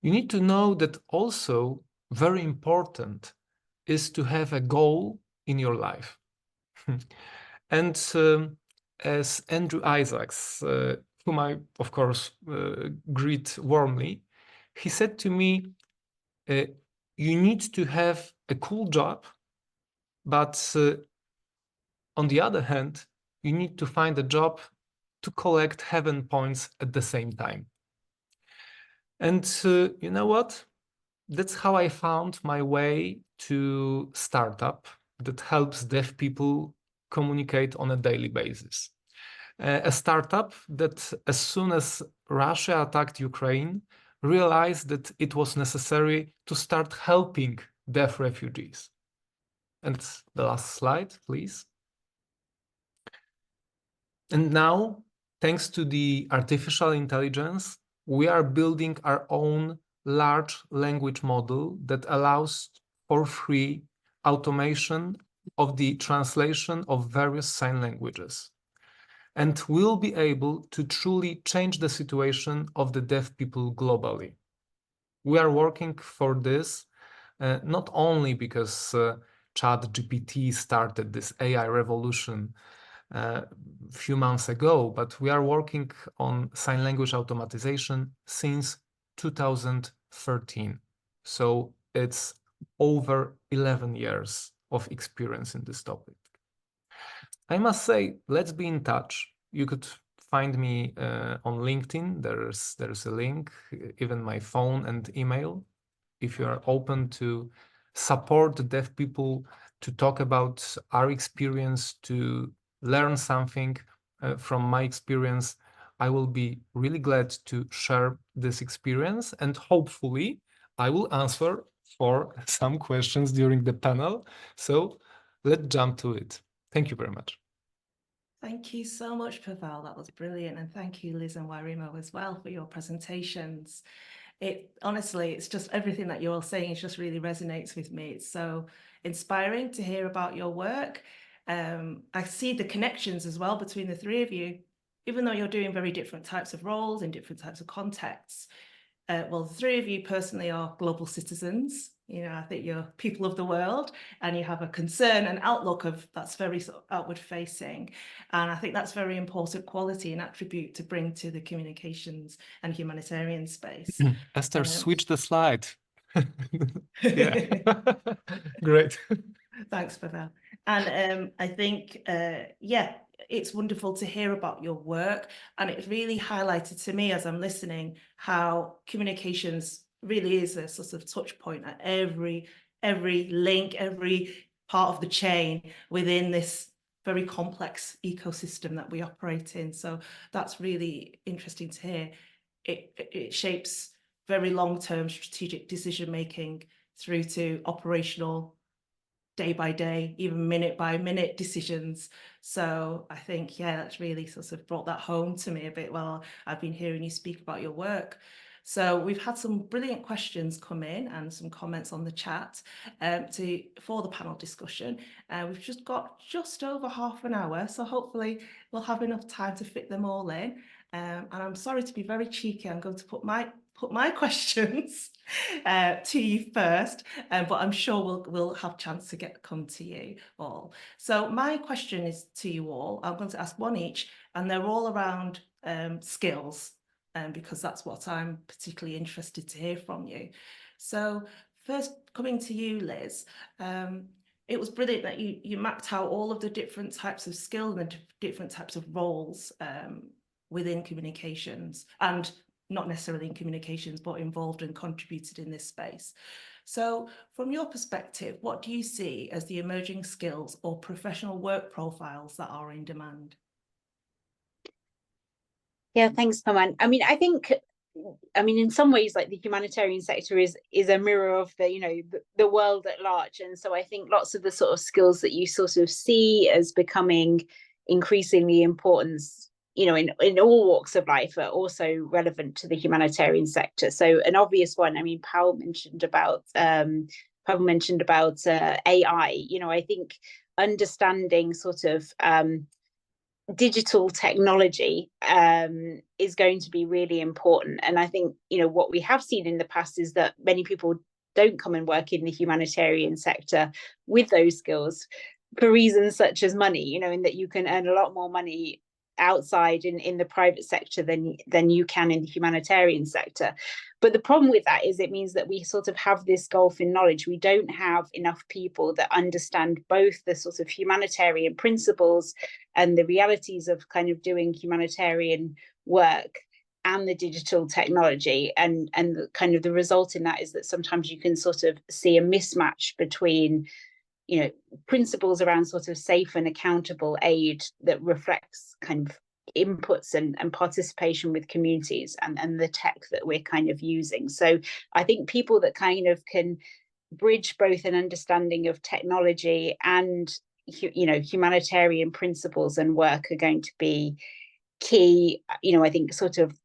You need to know that also very important is to have a goal in your life. And as Andrew Isaacs, whom I, of course, greet warmly, he said to me, you need to have a cool job, but on the other hand, you need to find a job to collect heaven points at the same time. And you know what? That's how I found my way to startup that helps deaf people communicate on a daily basis. A startup that, as soon as Russia attacked Ukraine, realized that it was necessary to start helping deaf refugees. And the last slide, please. And now, thanks to the artificial intelligence, we are building our own large language model that allows for free automation of the translation of various sign languages. And we'll be able to truly change the situation of the deaf people globally. We are working for this not only because ChatGPT started this AI revolution a few months ago, but we are working on sign language automatization since 2013. So it's over 11 years of experience in this topic. I must say, let's be in touch. You could find me on LinkedIn. There's a link, even my phone and email. If you are open to support the deaf people, to talk about our experience, to learn something from my experience, I will be really glad to share this experience, and hopefully I will answer for some questions during the panel. So let's jump to it. Thank you very much. Thank you so much, Paweł. That was brilliant. And thank you, Liz and Wairimu, as well, for your presentations. Honestly, it's just everything that you're all saying, it just really resonates with me. It's so inspiring to hear about your work. I see the connections as well between the three of you. even though you're doing very different types of roles in different types of contexts, well, the three of you personally are global citizens. You know, I think you're people of the world, and you have a concern and outlook of that's very sort of outward facing. And I think that's very important quality and attribute to bring to the communications and humanitarian space. Esther, switch the slide. Yeah, great. Thanks, Paweł. And I think, yeah, it's wonderful to hear about your work. And it really highlighted to me as I'm listening how communications really is a sort of touch point at every link, every part of the chain within this very complex ecosystem that we operate in. So that's really interesting to hear. It shapes very long-term strategic decision-making through to operational day by day, even minute by minute decisions. So I think, yeah, that's really sort of brought that home to me a bit while I've been hearing you speak about your work. So we've had some brilliant questions come in and some comments on the chat for the panel discussion. We've just got just over half an hour, so hopefully we'll have enough time to fit them all in. And I'm sorry to be very cheeky, I'm going to put my questions to you first, but I'm sure we'll have a chance to come to you all. So my question is to you all. I'm going to ask one each, and they're all around skills, because that's what I'm particularly interested to hear from you. So first, coming to you, Liz, it was brilliant that you mapped out all of the different types of skills and the different types of roles within communications, and not necessarily in communications, but involved and contributed in this space. So from your perspective, what do you see as the emerging skills or professional work profiles that are in demand? Yeah, thanks, Paweł. I mean, I think, in some ways, like the humanitarian sector is a mirror of the world at large. And so I think lots of the sort of skills that you sort of see as becoming increasingly important, in all walks of life, are also relevant to the humanitarian sector. So an obvious one, I mean, Paweł mentioned about AI. I think understanding sort of digital technology is going to be really important. And I think, what we have seen in the past is that many people don't come and work in the humanitarian sector with those skills for reasons such as money, in that you can earn a lot more money outside in the private sector than you can in the humanitarian sector. But the problem with that is it means that we sort of have this gulf in knowledge. We don't have enough people that understand both the sort of humanitarian principles and the realities of kind of doing humanitarian work and the digital technology. And the kind of the result in that is that sometimes you can sort of see a mismatch between principles around sort of safe and accountable aid that reflects kind of inputs and participation with communities and the tech that we're kind of using. So I think people that kind of can bridge both an understanding of technology and humanitarian principles and work are going to be key. I think sort of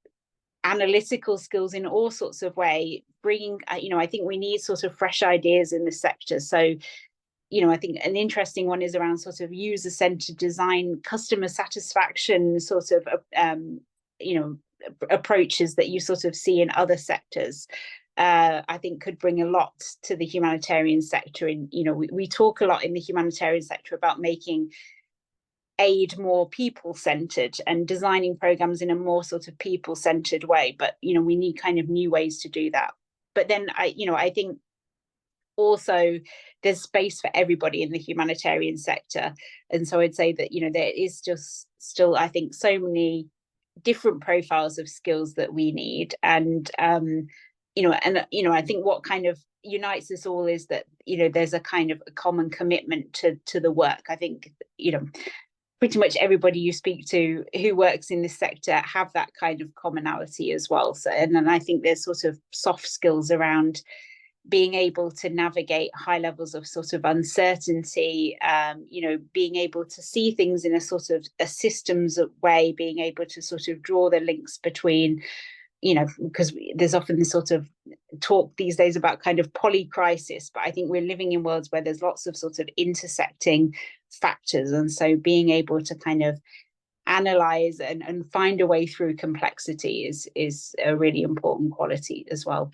analytical skills in all sorts of way, bringing I think we need sort of fresh ideas in the sector. So I think an interesting one is around sort of user-centered design, customer satisfaction sort of, approaches that you sort of see in other sectors. I think could bring a lot to the humanitarian sector. And, we talk a lot in the humanitarian sector about making aid more people-centered and designing programs in a more sort of people-centered way. But, we need kind of new ways to do that. But then I think also there's space for everybody in the humanitarian sector. And so I'd say that, there is just still, I think, so many different profiles of skills that we need. And, I think what kind of unites us all is that, there's a kind of a common commitment to the work. I think, pretty much everybody you speak to who works in this sector have that kind of commonality as well. So, and then I think there's sort of soft skills around being able to navigate high levels of sort of uncertainty, being able to see things in a sort of a systems way, being able to sort of draw the links between, because there's often this sort of talk these days about kind of polycrisis, but I think we're living in worlds where there's lots of sort of intersecting factors. And so being able to kind of analyze and find a way through complexity is a really important quality as well.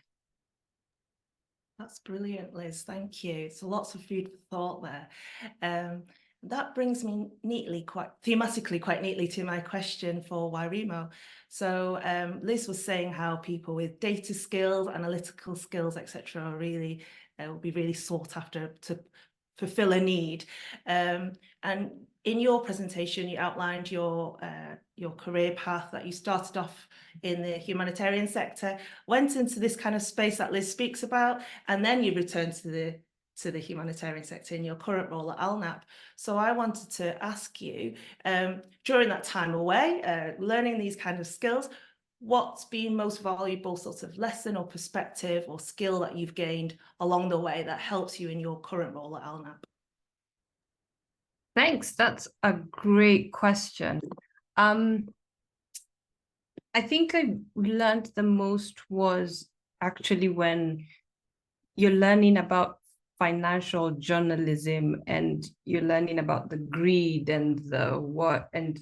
That's brilliant, Liz. Thank you. So lots of food for thought there. That brings me thematically quite neatly to my question for Wairimu. So Liz was saying how people with data skills, analytical skills, etc., are really will be really sought after to fulfill a need. And in your presentation, you outlined your career path, that you started off in the humanitarian sector, went into this kind of space that Liz speaks about, and then you returned to the humanitarian sector in your current role at ALNAP. So I wanted to ask you, during that time away, learning these kind of skills, what's been most valuable sort of lesson or perspective or skill that you've gained along the way that helps you in your current role at ALNAP? Thanks. That's a great question. I think I learned the most was actually when you're learning about financial journalism and you're learning about the greed and the what, and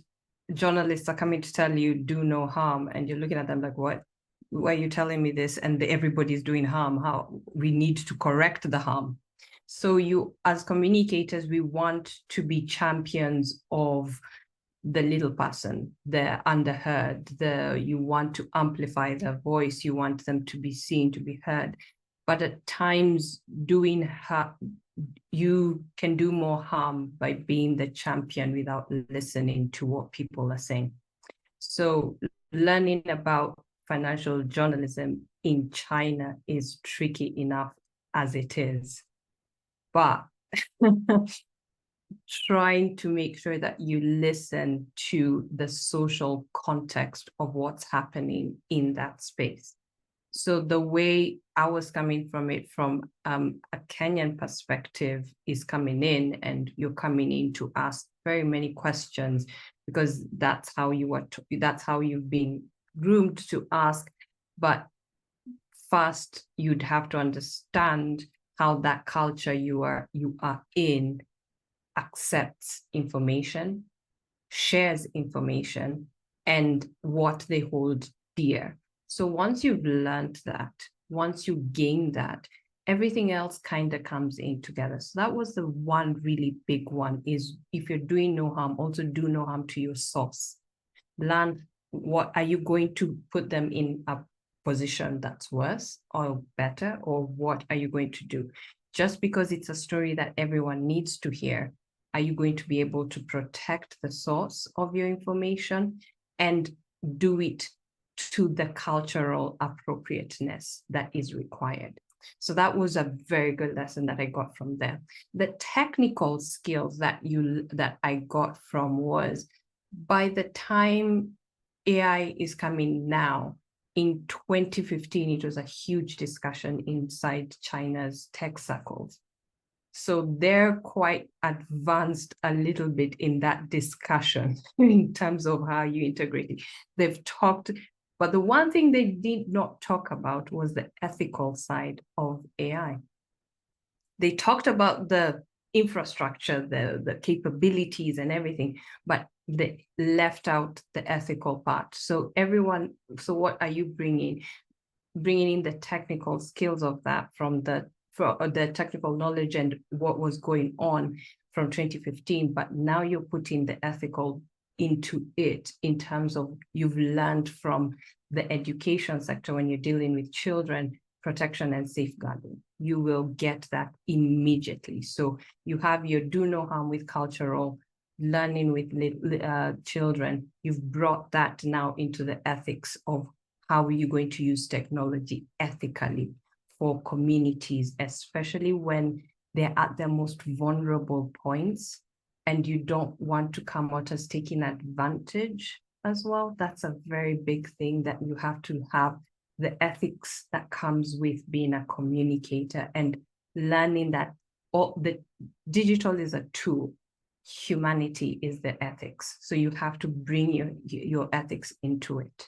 journalists are coming to tell you do no harm, and you're looking at them like, what? Why are you telling me this? And everybody's doing harm. How? We need to correct the harm. So you, as communicators, we want to be champions of the little person, the underheard, you want to amplify their voice, you want them to be seen, to be heard. But at times you can do more harm by being the champion without listening to what people are saying. So learning about financial journalism in China is tricky enough as it is. But trying to make sure that you listen to the social context of what's happening in that space. So the way I was coming from it from a Kenyan perspective is coming in, and you're coming in to ask very many questions because that's how that's how you've been groomed to ask. But first, you'd have to understand how that culture you are in accepts information, shares information, and what they hold dear. So once you've learned that, once you gain that, everything else kind of comes in together. So that was the one really big one, is if you're doing no harm, also do no harm to your source. Learn what are you going to put them in a position that's worse or better, or what are you going to do? Just because it's a story that everyone needs to hear, are you going to be able to protect the source of your information and do it to the cultural appropriateness that is required? So that was a very good lesson that I got from there. The technical skills that I got from was, by the time AI is coming now, in 2015, it was a huge discussion inside China's tech circles. So they're quite advanced a little bit in that discussion in terms of how you integrate it. They've talked, but the one thing they did not talk about was the ethical side of AI. They talked about the infrastructure, the capabilities and everything, but they left out the ethical part. So what are you bringing in the technical skills of that from the technical knowledge and what was going on from 2015, but now you're putting the ethical into it in terms of you've learned from the education sector when you're dealing with children, protection and safeguarding. You will get that immediately. So you have your do no harm with cultural learning with children. You've brought that now into the ethics of how are you going to use technology ethically for communities, especially when they're at their most vulnerable points and you don't want to come out as taking advantage as well. That's a very big thing that you have to have, the ethics that comes with being a communicator and learning that all the digital is a tool. Humanity is the ethics. So you have to bring your ethics into it.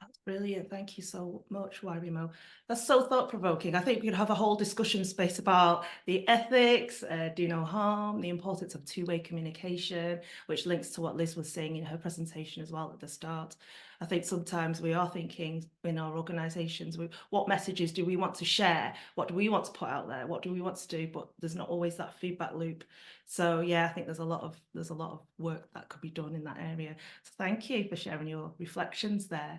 That's Brilliant. Thank you so much, Wairimu. That's so thought-provoking. I think we could have a whole discussion space about the ethics, do no harm, the importance of two-way communication, which links to what Liz was saying in her presentation as well at the start. I think sometimes we are thinking in our organisations, what messages do we want to share? What do we want to put out there? What do we want to do? But there's not always that feedback loop. So yeah, I think there's a lot of work that could be done in that area. So thank you for sharing your reflections there.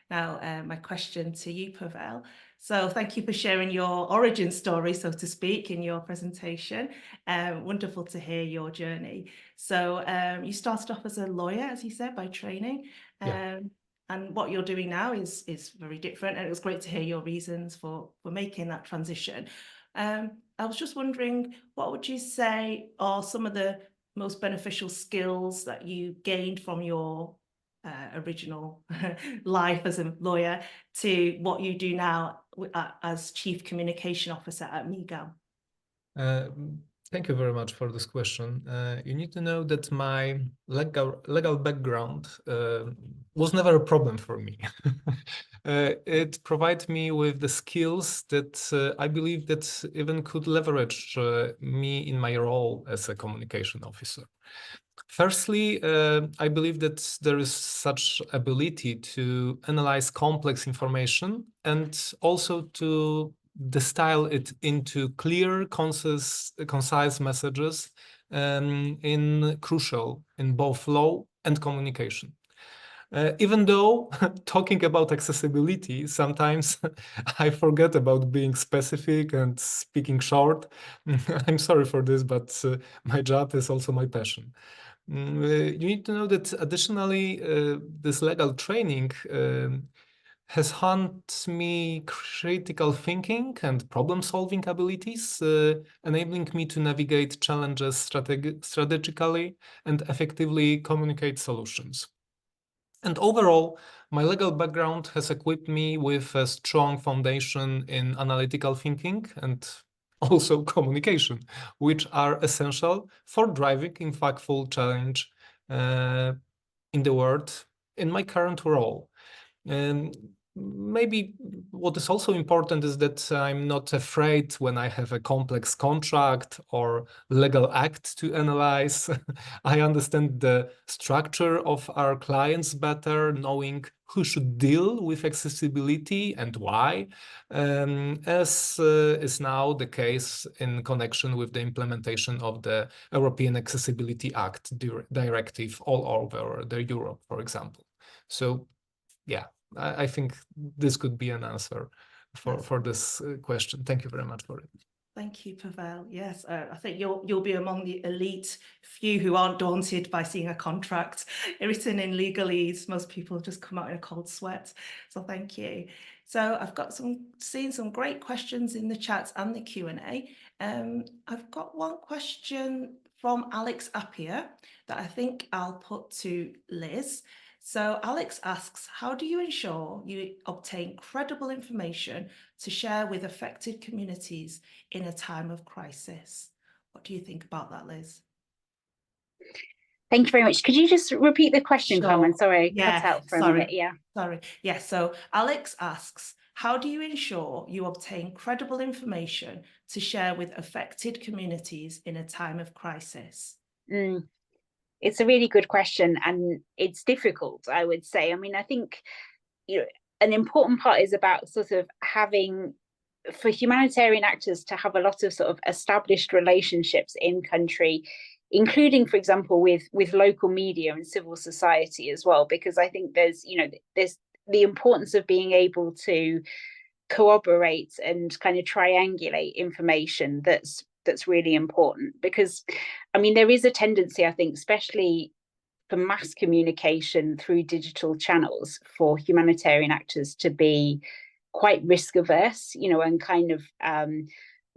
Now, my question to you, Paweł. So thank you for sharing your origin story, so to speak, in your presentation. Wonderful to hear your journey. So you started off as a lawyer, as you said, by training. And what you're doing now is very different. And it was great to hear your reasons for making that transition. I was just wondering, what would you say are some of the most beneficial skills that you gained from your original life as a lawyer to what you do now as Chief Communication Officer at MIGAL? Thank you very much for this question. You need to know that my legal background was never a problem for me. It provides me with the skills that I believe that even could leverage me in my role as a communication officer. Firstly, I believe that there is such ability to analyze complex information and also to distill it into clear, concise messages in both law and communication. Even though talking about accessibility, sometimes I forget about being specific and speaking short. I'm sorry for this, but my job is also my passion. You need to know that additionally, this legal training has honed me critical thinking and problem-solving abilities, enabling me to navigate challenges strategically and effectively communicate solutions. And overall, my legal background has equipped me with a strong foundation in analytical thinking and also communication, which are essential for driving impactful change in the world in my current role. And maybe what is also important is that I'm not afraid when I have a complex contract or legal act to analyze. I understand the structure of our clients better, knowing who should deal with accessibility and why, as is now the case in connection with the implementation of the European Accessibility Act directive all over Europe, for example. So yeah, I think this could be an answer for this question. Thank you very much for it. Thank you, Paweł. Yes, I think you'll be among the elite few who aren't daunted by seeing a contract written in legalese. Most people just come out in a cold sweat. So thank you. So I've got seen some great questions in the chat and the Q&A. I've got one question from Alex Appiah that I think I'll put to Liz. So Alex asks, how do you ensure you obtain credible information to share with affected communities in a time of crisis? What do you think about that, Liz? Thank you very much. Could you just repeat the question, Sure. Carmen? Sorry, Yeah, cut out for a minute. Yeah. Sorry. Yeah, so Alex asks, how do you ensure you obtain credible information to share with affected communities in a time of crisis? It's a really good question, and it's difficult, I would say. I mean, I think, you know, an important part is about sort of having, for humanitarian actors to have a lot of sort of established relationships in country, including, for example, with local media and civil society as well, because I think there's the importance of being able to corroborate and kind of triangulate information that's really important. Because I mean, there is a tendency, I think, especially for mass communication through digital channels, for humanitarian actors to be quite risk averse, and kind of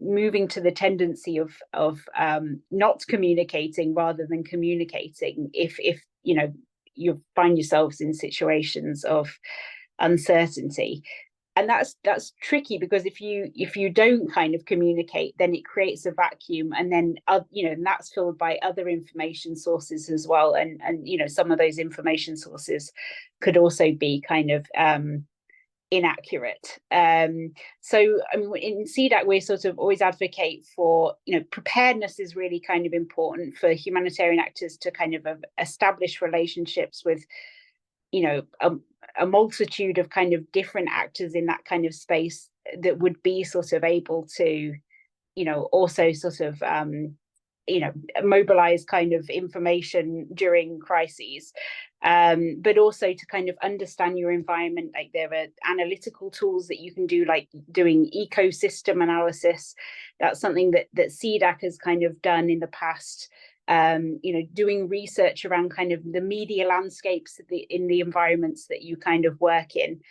moving to the tendency of not communicating rather than communicating if you find yourselves in situations of uncertainty. And that's tricky, because if you don't kind of communicate, then it creates a vacuum, and then and that's filled by other information sources as well, and some of those information sources could also be kind of inaccurate. So in CDAC, we sort of always advocate for, preparedness is really kind of important for humanitarian actors to kind of establish relationships with, a multitude of kind of different actors in that kind of space that would be sort of able to, also sort of, mobilize kind of information during crises, but also to kind of understand your environment. Like there are analytical tools that you can do, like doing ecosystem analysis. That's something that CDAC has kind of done in the past. Doing research around kind of the media landscapes in the environments that you kind of work in,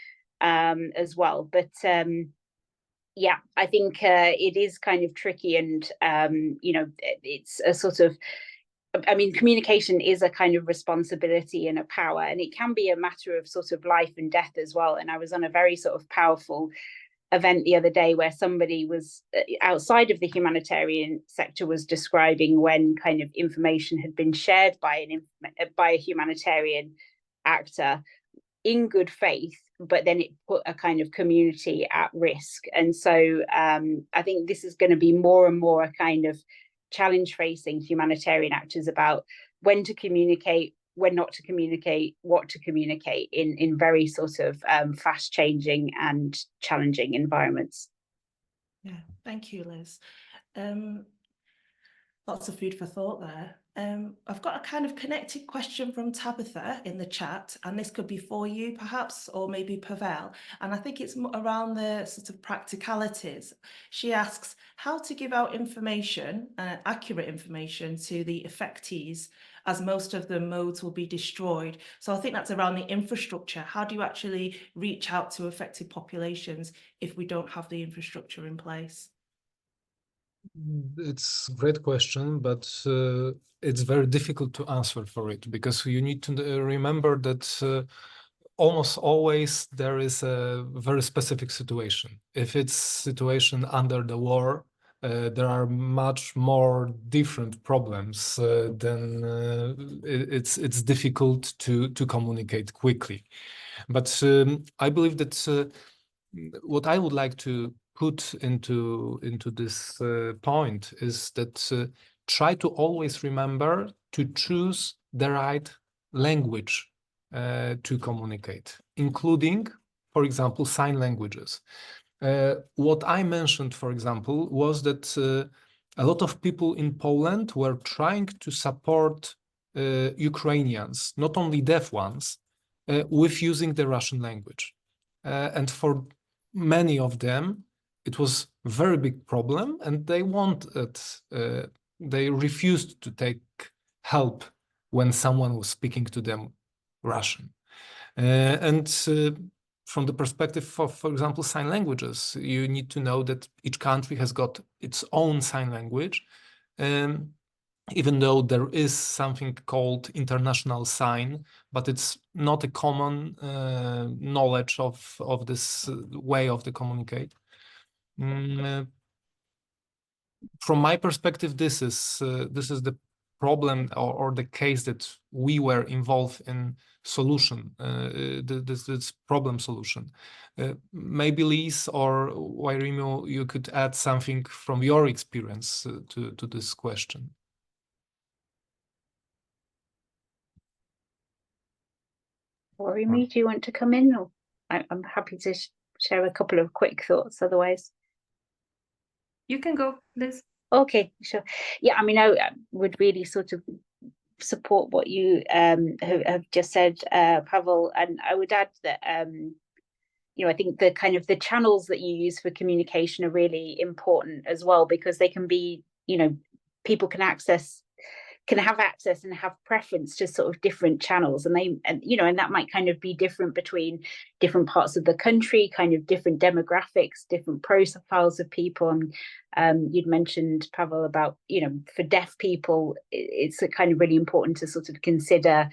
as well. But yeah, I think it is kind of tricky, and it's a sort of, communication is a kind of responsibility and a power, and it can be a matter of sort of life and death as well. And I was on a very sort of powerful event the other day where somebody was outside of the humanitarian sector was describing when kind of information had been shared by a humanitarian actor in good faith, but then it put a kind of community at risk. And so I think this is going to be more and more a kind of challenge facing humanitarian actors about when to communicate, when not to communicate, what to communicate in very sort of fast changing and challenging environments. Yeah, thank you, Liz. Lots of food for thought there. I've got a kind of connected question from Tabitha in the chat, and this could be for you perhaps, or maybe Paweł, and I think it's around the sort of practicalities. She asks how to give out information, accurate information, to the affectees, as most of the modes will be destroyed. So I think that's around the infrastructure. How do you actually reach out to affected populations if we don't have the infrastructure in place? It's a great question, but it's very difficult to answer for it, because you need to remember that almost always there is a very specific situation. If it's situation under the war, there are much more different problems than it's difficult to communicate quickly. But I believe that what I would like to put into this point is that try to always remember to choose the right language to communicate, including, for example, sign languages. What I mentioned, for example, was that a lot of people in Poland were trying to support Ukrainians, not only deaf ones, with using the Russian language. And for many of them, it was a very big problem, and they refused to take help when someone was speaking to them Russian. From the perspective of, for example, sign languages, you need to know that each country has got its own sign language. Even though there is something called international sign, but it's not a common knowledge of this way of the communicate. From my perspective, this is the problem or the case that we were involved in solution, this problem solution. Maybe Liz or Wairimu, you could add something from your experience to this question. Wairimu, do you want to come in? Or I'm happy to share a couple of quick thoughts otherwise. You can go, Liz. Okay, sure. Yeah, I would really sort of support what you have just said, Paweł, and I would add that I think the kind of the channels that you use for communication are really important as well, because they can be, people can have access and have preference to sort of different channels, and that might kind of be different between different parts of the country, kind of different demographics, different profiles of people. And you'd mentioned, Paweł, about for deaf people, it's kind of really important to sort of consider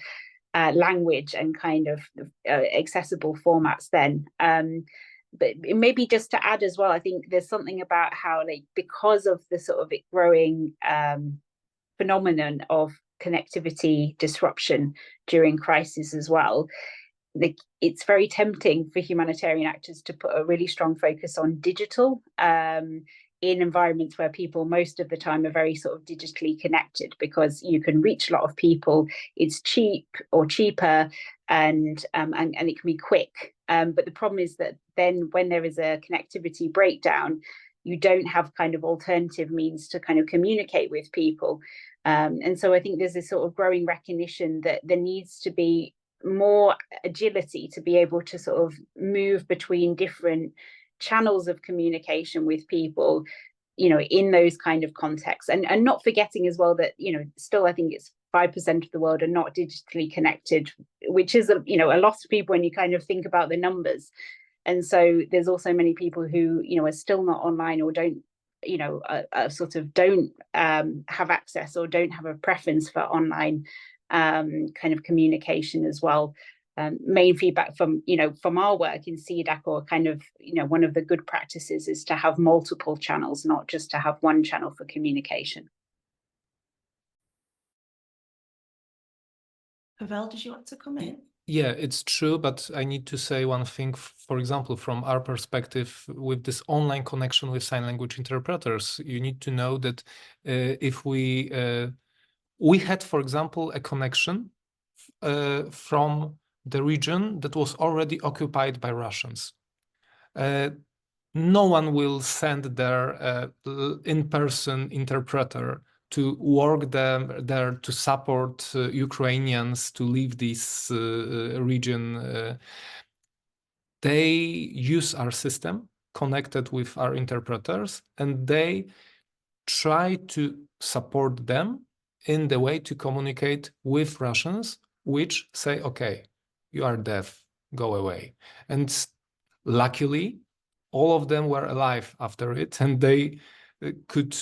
language and kind of accessible formats then. But maybe just to add as well, I think there's something about how, like, because of the sort of growing phenomenon of connectivity disruption during crisis as well, it's very tempting for humanitarian actors to put a really strong focus on digital in environments where people most of the time are very sort of digitally connected, because you can reach a lot of people, it's cheap or cheaper, and it can be quick. But the problem is that then when there is a connectivity breakdown, you don't have kind of alternative means to kind of communicate with people. And so I think there's this sort of growing recognition that there needs to be more agility to be able to sort of move between different channels of communication with people, you know, in those kind of contexts, and not forgetting as well that, you know, still I think it's 5% of the world are not digitally connected, which is a lot of people when you kind of think about the numbers. And so there's also many people who, you know, are still not online or don't, you know, sort of don't have access or don't have a preference for online kind of communication as well. Main feedback from, you know, from our work in CDAC, or kind of, you know, one of the good practices is to have multiple channels, not just to have one channel for communication. Paweł, did you want to come in? Yeah, it's true, but I need to say one thing. For example, from our perspective, with this online connection with sign language interpreters, you need to know that if we had, for example, a connection from the region that was already occupied by Russians. No one will send their in-person interpreter to work there to support Ukrainians to leave this region. They use our system connected with our interpreters, and they try to support them in the way to communicate with Russians, which say, okay, you are deaf, go away. And luckily, all of them were alive after it, and they could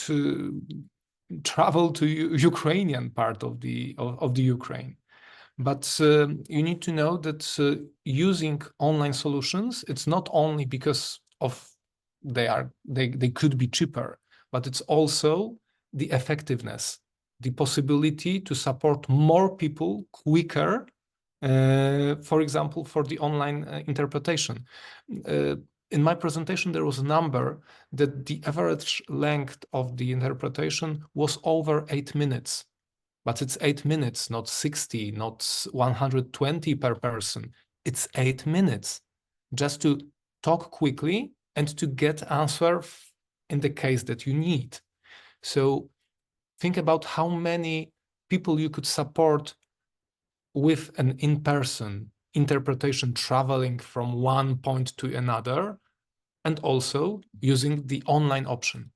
travel to Ukrainian part of the Ukraine. But you need to know that using online solutions, it's not only because of they could be cheaper, but it's also the effectiveness, the possibility to support more people quicker. For example, for the online interpretation. In my presentation, there was a number that the average length of the interpretation was over 8 minutes. But it's 8 minutes, not 60, not 120 per person. It's 8 minutes just to talk quickly and to get answer in the case that you need. So think about how many people you could support with an in-person interpretation, traveling from one point to another, and also using the online option.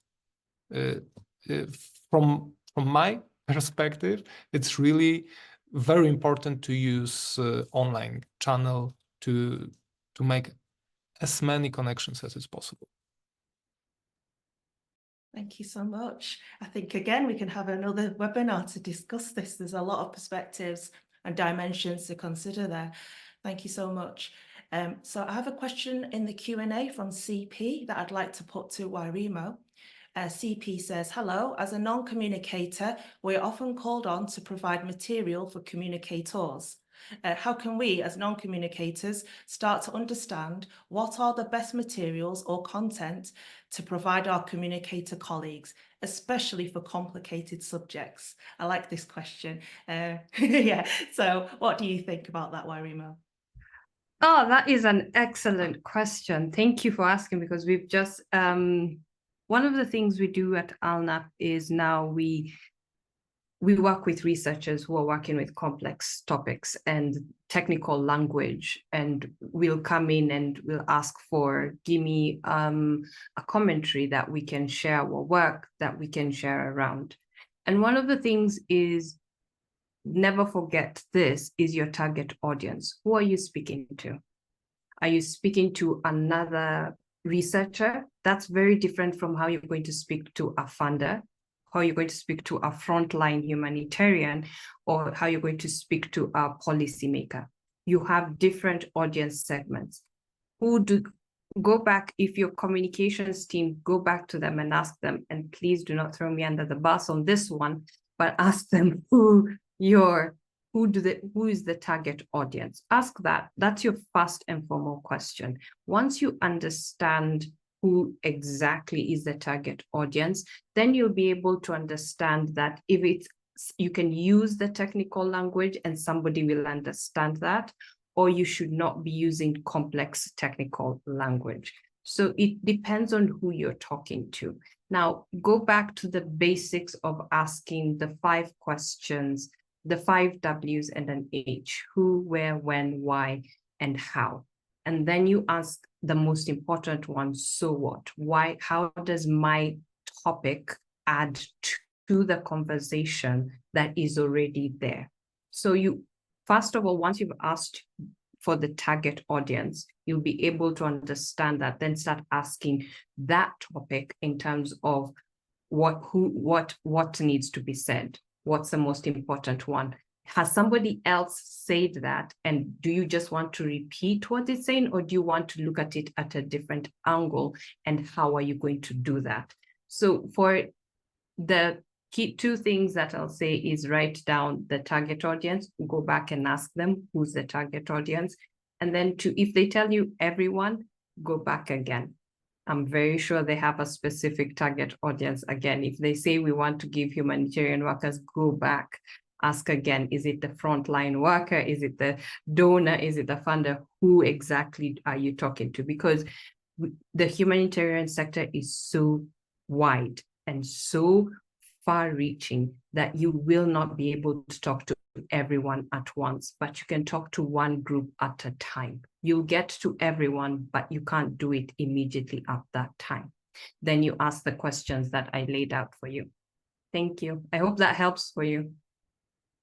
From my perspective, it's really very important to use online channel to make as many connections as is possible. Thank you so much. I think, again, we can have another webinar to discuss this. There's a lot of perspectives and dimensions to consider there. Thank you so much. So I have a question in the Q&A from CP that I'd like to put to Wairimu. CP says, hello, as a non-communicator, we're often called on to provide material for communicators. How can we, as non-communicators, start to understand what are the best materials or content to provide our communicator colleagues, especially for complicated subjects? I like this question. Yeah, so what do you think about that, Wairimu? Oh, that is an excellent question. Thank you for asking, because we've just, one of the things we do at ALNAP is now we work with researchers who are working with complex topics and technical language, and we'll come in and we'll ask for, give me a commentary that we can share, our work that we can share around. And one of the things is, never forget this, is your target audience. Who are you speaking to? Are you speaking to another researcher? That's very different from how you're going to speak to a funder, how you're going to speak to a frontline humanitarian, or how you're going to speak to a policymaker. You have different audience segments. Go back, if your communications team, go back to them and ask them, and please do not throw me under the bus on this one, but ask them who your who is the target audience? Ask that. That's your first and foremost question. Once you understand who exactly is the target audience, then you'll be able to understand that if it's, you can use the technical language and somebody will understand that, or you should not be using complex technical language. So it depends on who you're talking to. Now, go back to the basics of asking the 5 questions, the 5 W's and an H: who, where, when, why, and how. And then you ask the most important one, so what? Why? How does my topic add to the conversation that is already there? So you, first of all, once you've asked for the target audience, you'll be able to understand that, then start asking that topic in terms of what needs to be said. What's the most important one? Has somebody else said that? And do you just want to repeat what it's saying, or do you want to look at it at a different angle? And how are you going to do that? So for the key 2 things that I'll say is write down the target audience, go back and ask them who's the target audience. And then if they tell you everyone, go back again. I'm very sure they have a specific target audience. Again, if they say we want to give humanitarian workers, go back, ask again, is it the frontline worker? Is it the donor? Is it the funder? Who exactly are you talking to? Because the humanitarian sector is so wide and so far-reaching that you will not be able to talk to everyone at once, but you can talk to one group at a time. You'll get to everyone, but you can't do it immediately at that time. Then you ask the questions that I laid out for you. Thank you. I hope that helps for you.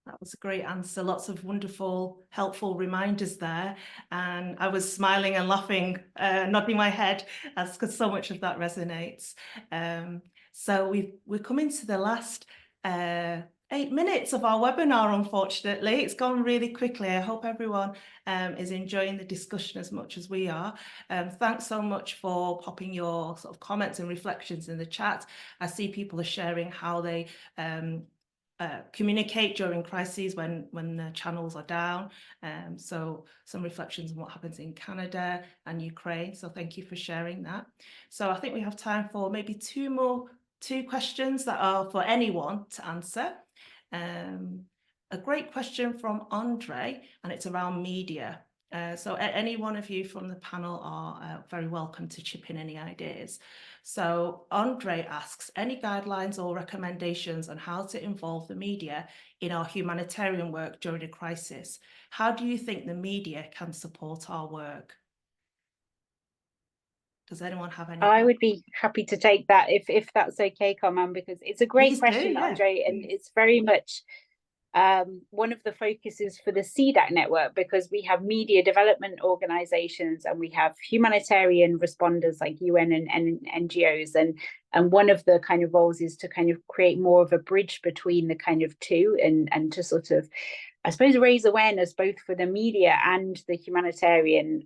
That was a great answer. Lots of wonderful, helpful reminders there. And I was smiling and laughing, nodding my head, as because so much of that resonates. So we're coming to the last 8 minutes of our webinar, unfortunately. It's gone really quickly. I hope everyone is enjoying the discussion as much as we are. Thanks so much for popping your sort of comments and reflections in the chat. I see people are sharing how they communicate during crises when the channels are down. So some reflections on what happens in Canada and Ukraine. So thank you for sharing that. So I think we have time for maybe 2 questions that are for anyone to answer. A great question from Andre, and it's around media. So any one of you from the panel are very welcome to chip in any ideas. So Andre asks, any guidelines or recommendations on how to involve the media in our humanitarian work during a crisis? How do you think the media can support our work? Does anyone have any? I would be happy to take that if that's okay, Carmen, because it's a great question, yeah. Andre, and it's very much one of the focuses for the CDAC network, because we have media development organizations and we have humanitarian responders like UN and NGOs, and one of the kind of roles is to kind of create more of a bridge between the kind of two, and to sort of, I suppose, raise awareness both for the media and the humanitarian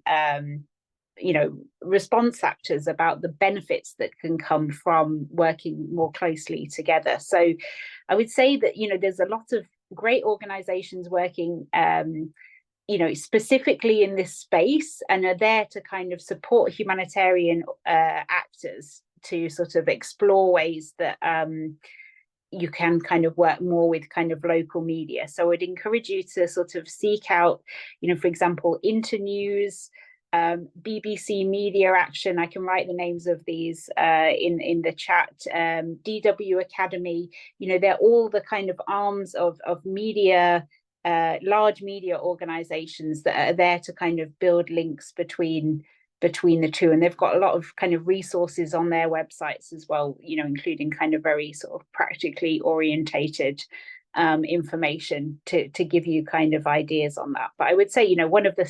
response actors about the benefits that can come from working more closely together. So I would say that there's a lot of great organizations working specifically in this space, and are there to kind of support humanitarian actors to sort of explore ways that you can kind of work more with kind of local media. So I'd encourage you to sort of seek out, for example, Internews, BBC Media Action. I can write the names of these in the chat. DW Academy. They're all the kind of arms of media, large media organizations that are there to kind of build links between the two, and they've got a lot of kind of resources on their websites as well, including kind of very sort of practically orientated information to give you kind of ideas on that. But I would say one of the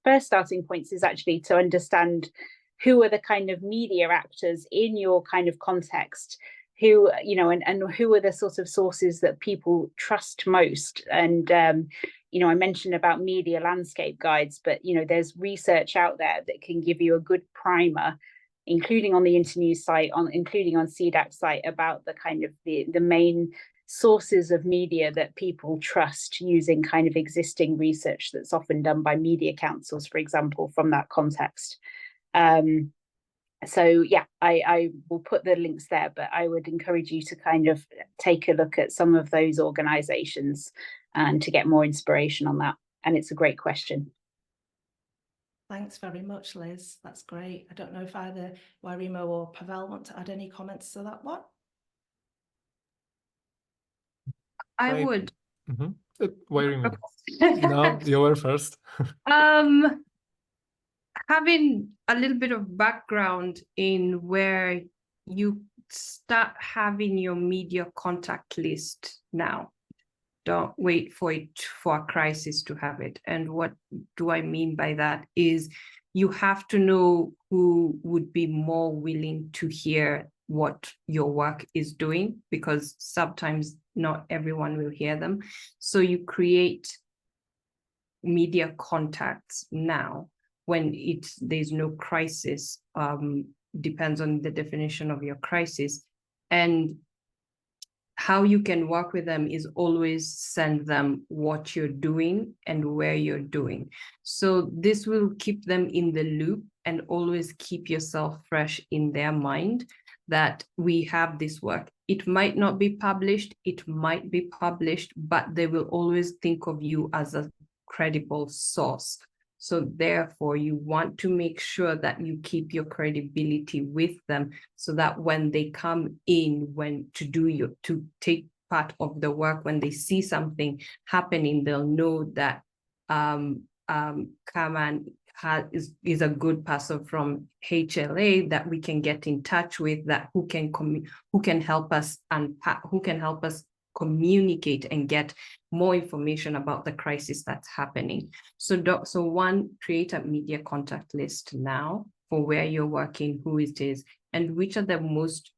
first starting points is actually to understand who are the kind of media actors in your kind of context, who, and who are the sort of sources that people trust most. And, I mentioned about media landscape guides, but, there's research out there that can give you a good primer, including on the Internews site, including on CDAC site, about the kind of the main sources of media that people trust using kind of existing research that's often done by media councils, for example, from that context. So yeah, I will put the links there, but I would encourage you to kind of take a look at some of those organizations and to get more inspiration on that. And it's a great question. Thanks very much, Liz. That's great. I don't know if either Wairimu or Paweł want to add any comments to that one. I would. Wairimu. No, you were first. Having a little bit of background in where you start having your media contact list now. Don't wait for a crisis to have it. And what do I mean by that is you have to know who would be more willing to hear what your work is doing, because sometimes not everyone will hear them. So you create media contacts now when there's no crisis, depends on the definition of your crisis. And how you can work with them is always send them what you're doing and where you're doing. So this will keep them in the loop and always keep yourself fresh in their mind that we have this work. It might not be published, it might be published, but they will always think of you as a credible source. So therefore, you want to make sure that you keep your credibility with them so that when they come in, to take part of the work, when they see something happening, they'll know that Carmen is a good person from HLA that we can get in touch with, that who can help us unpack, who can help us communicate and get more information about the crisis that's happening. So one, create a media contact list now for where you're working, who it is, and which are the most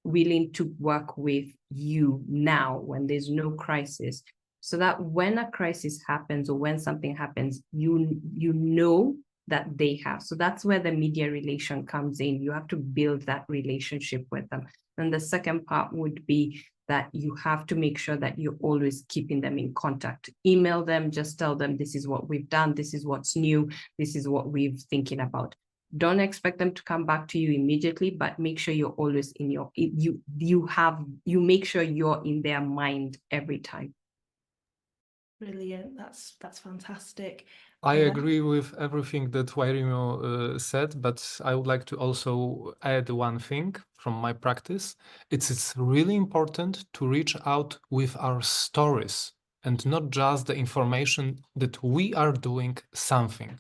willing to work with you now when there's no crisis, so that when a crisis happens or when something happens, you know that they have. So that's where the media relation comes in. You have to build that relationship with them. And the second part would be that you have to make sure that you're always keeping them in contact. Email them, just tell them this is what we've done, this is what's new, this is what we're thinking about. Don't expect them to come back to you immediately, but make sure you're always in you make sure you're in their mind every time. Brilliant. That's fantastic. I agree with everything that Wairimu said, but I would like to also add one thing from my practice. It's really important to reach out with our stories and not just the information that we are doing something.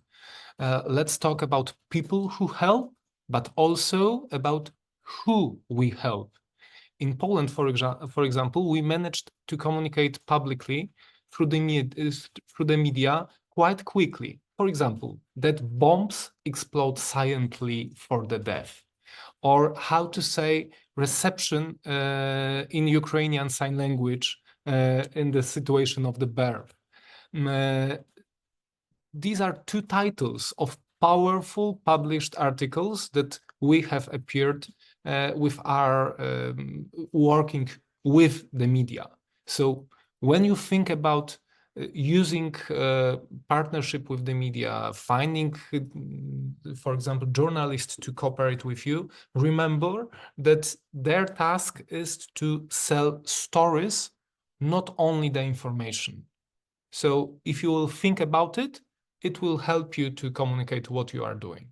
Let's talk about people who help, but also about who we help. In Poland, for example, we managed to communicate publicly through the media quite quickly. For example, that bombs explode silently for the deaf, or how to say reception in Ukrainian Sign Language in the situation of the birth. These are two titles of powerful published articles that we have appeared with our working with the media. So when you think about using partnership with the media, finding, for example, journalists to cooperate with you, remember that their task is to sell stories, not only the information. So if you will think about it, it will help you to communicate what you are doing.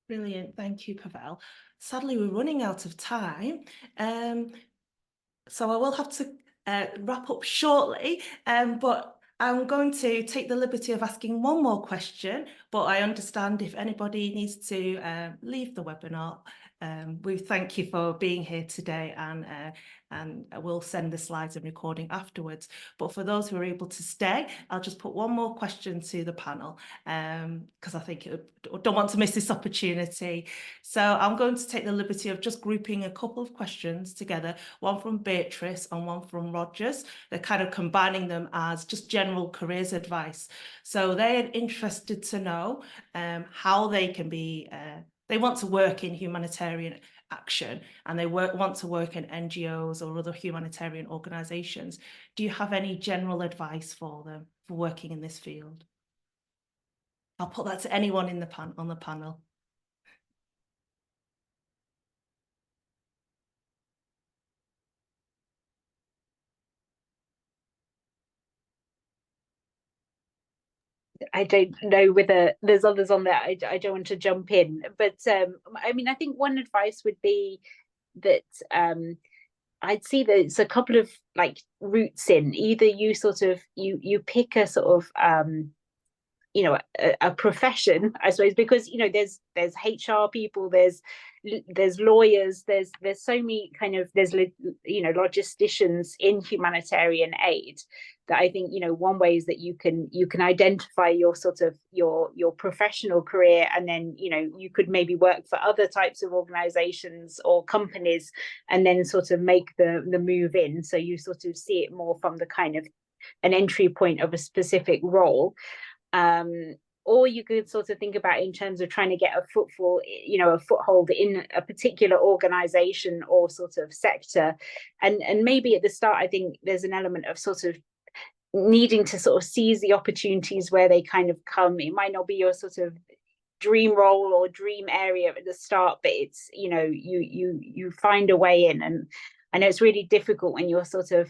Brilliant. Thank you, Paweł. Sadly, we're running out of time. So I will have to wrap up shortly, but I'm going to take the liberty of asking one more question, but I understand if anybody needs to leave the webinar, we thank you for being here today, and we'll send the slides and recording afterwards. But for those who are able to stay, I'll just put one more question to the panel, because I think don't want to miss this opportunity. So I'm going to take the liberty of just grouping a couple of questions together, one from Beatrice and one from Rogers. They're kind of combining them as just general careers advice. So they're interested to know how they can be, they want to work in humanitarian action and they want to work in NGOs or other humanitarian organisations, do you have any general advice for them for working in this field? I'll put that to anyone in on the panel. I don't know whether there's others on there. I don't want to jump in, but I mean, I think one advice would be that I'd see there's a couple of like routes in. Either you sort of you pick a sort of you know, a profession, I suppose, because you know there's HR people, there's lawyers, there's so many kind of you know, logisticians in humanitarian aid, that I think, you know, one way is that you can identify your sort of your professional career, and then, you know, you could maybe work for other types of organizations or companies and then sort of make the move in, so you sort of see it more from the kind of an entry point of a specific role. Or you could sort of think about it in terms of trying to get a foothold in a particular organization or sort of sector. And maybe at the start, I think there's an element of sort of needing to sort of seize the opportunities where they kind of come. It might not be your sort of dream role or dream area at the start, but it's, you know, you find a way in. And I know it's really difficult when you're sort of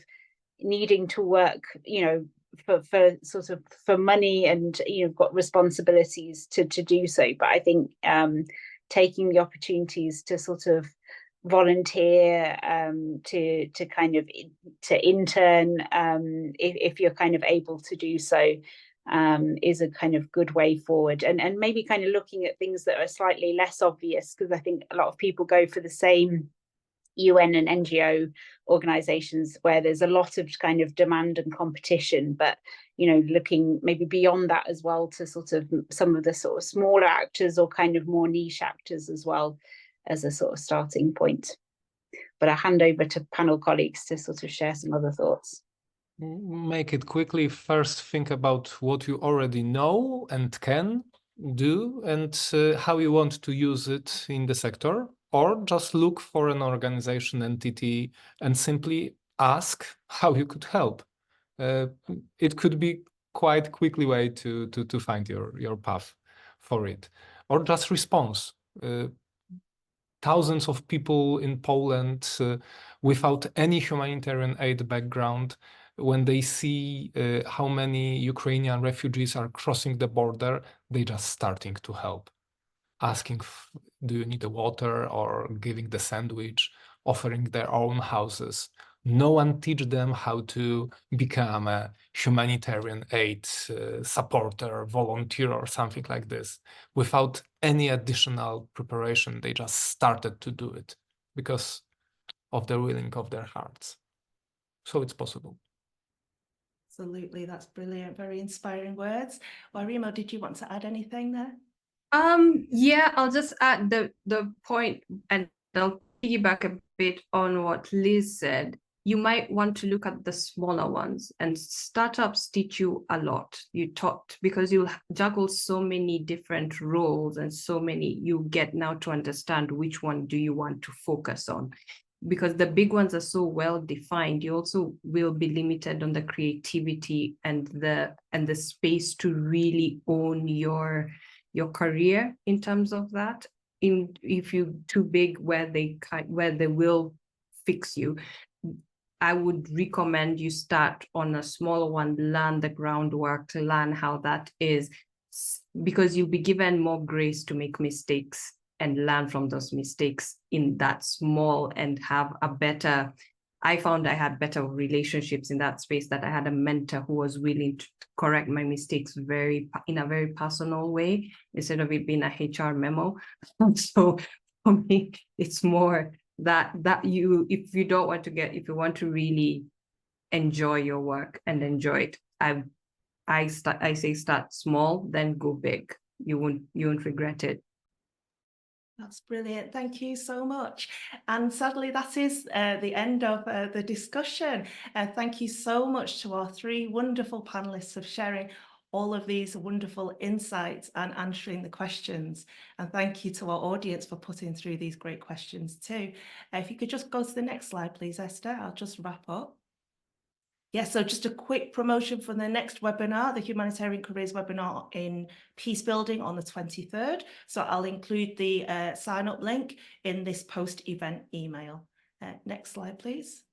needing to work, you know, for sort of for money, and you've got responsibilities to do so. But I think taking the opportunities to sort of volunteer, to kind of to intern, if you're kind of able to do so, is a kind of good way forward. And maybe kind of looking at things that are slightly less obvious, because I think a lot of people go for the same UN and NGO organizations where there's a lot of kind of demand and competition, but, you know, looking maybe beyond that as well to sort of some of the sort of smaller actors or kind of more niche actors as well as a sort of starting point. But I hand over to panel colleagues to sort of share some other thoughts. Make it quickly. First, think about what you already know and can do, and how you want to use it in the sector. Or just look for an organization, entity, and simply ask how you could help. It could be quite quickly way to find your path for it. Or just response. Thousands of people in Poland without any humanitarian aid background, when they see how many Ukrainian refugees are crossing the border, they just starting to help. Asking, do you need the water, or giving the sandwich, offering their own houses. No one teach them how to become a humanitarian aid supporter, volunteer, or something like this. Without any additional preparation, they just started to do it because of the willing of their hearts. So it's possible. Absolutely, that's brilliant. Very inspiring words. Wairimu, did you want to add anything there? Yeah, I'll just add the point, and I'll piggyback a bit on what Liz said. You might want to look at the smaller ones, and startups teach you a lot. You taught, because you'll juggle so many different roles and so many, you get now to understand which one do you want to focus on. Because the big ones are so well defined, you also will be limited on the creativity and the space to really own your career in terms of that. If you're too big where they will fix you, I would recommend you start on a smaller one, learn the groundwork, learn how that is, because you'll be given more grace to make mistakes and learn from those mistakes in that small, and have a better, I found I had better relationships in that space, that I had a mentor who was willing to correct my mistakes in a very personal way, instead of it being a HR memo. So for me, it's more that if you want to really enjoy your work and enjoy it, I say start small, then go big. You won't regret it. That's brilliant. Thank you so much. And sadly, that is the end of the discussion. Thank you so much to our three wonderful panelists for sharing all of these wonderful insights and answering the questions. And thank you to our audience for putting through these great questions too. If you could just go to the next slide, please, Esther, I'll just wrap up. Yeah, so just a quick promotion for the next webinar, the Humanitarian Careers Webinar in Peace Building on the 23rd. So I'll include the sign-up link in this post-event email. Next slide, please.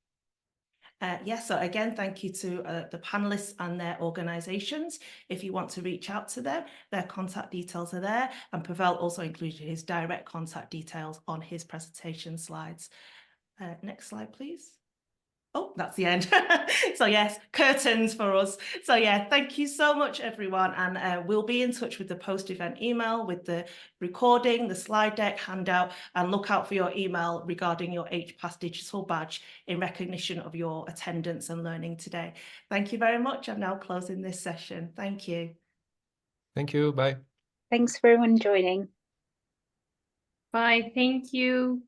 Yes, so again, thank you to the panelists and their organisations. If you want to reach out to them, their contact details are there. And Paweł also included his direct contact details on his presentation slides. Next slide, please. Oh, that's the end. So yes, curtains for us. So yeah, thank you so much, everyone. And we'll be in touch with the post-event email with the recording, the slide deck, handout, and look out for your email regarding your HPAS digital badge in recognition of your attendance and learning today. Thank you very much. I'm now closing this session. Thank you. Thank you. Bye. Thanks for everyone joining. Bye. Thank you.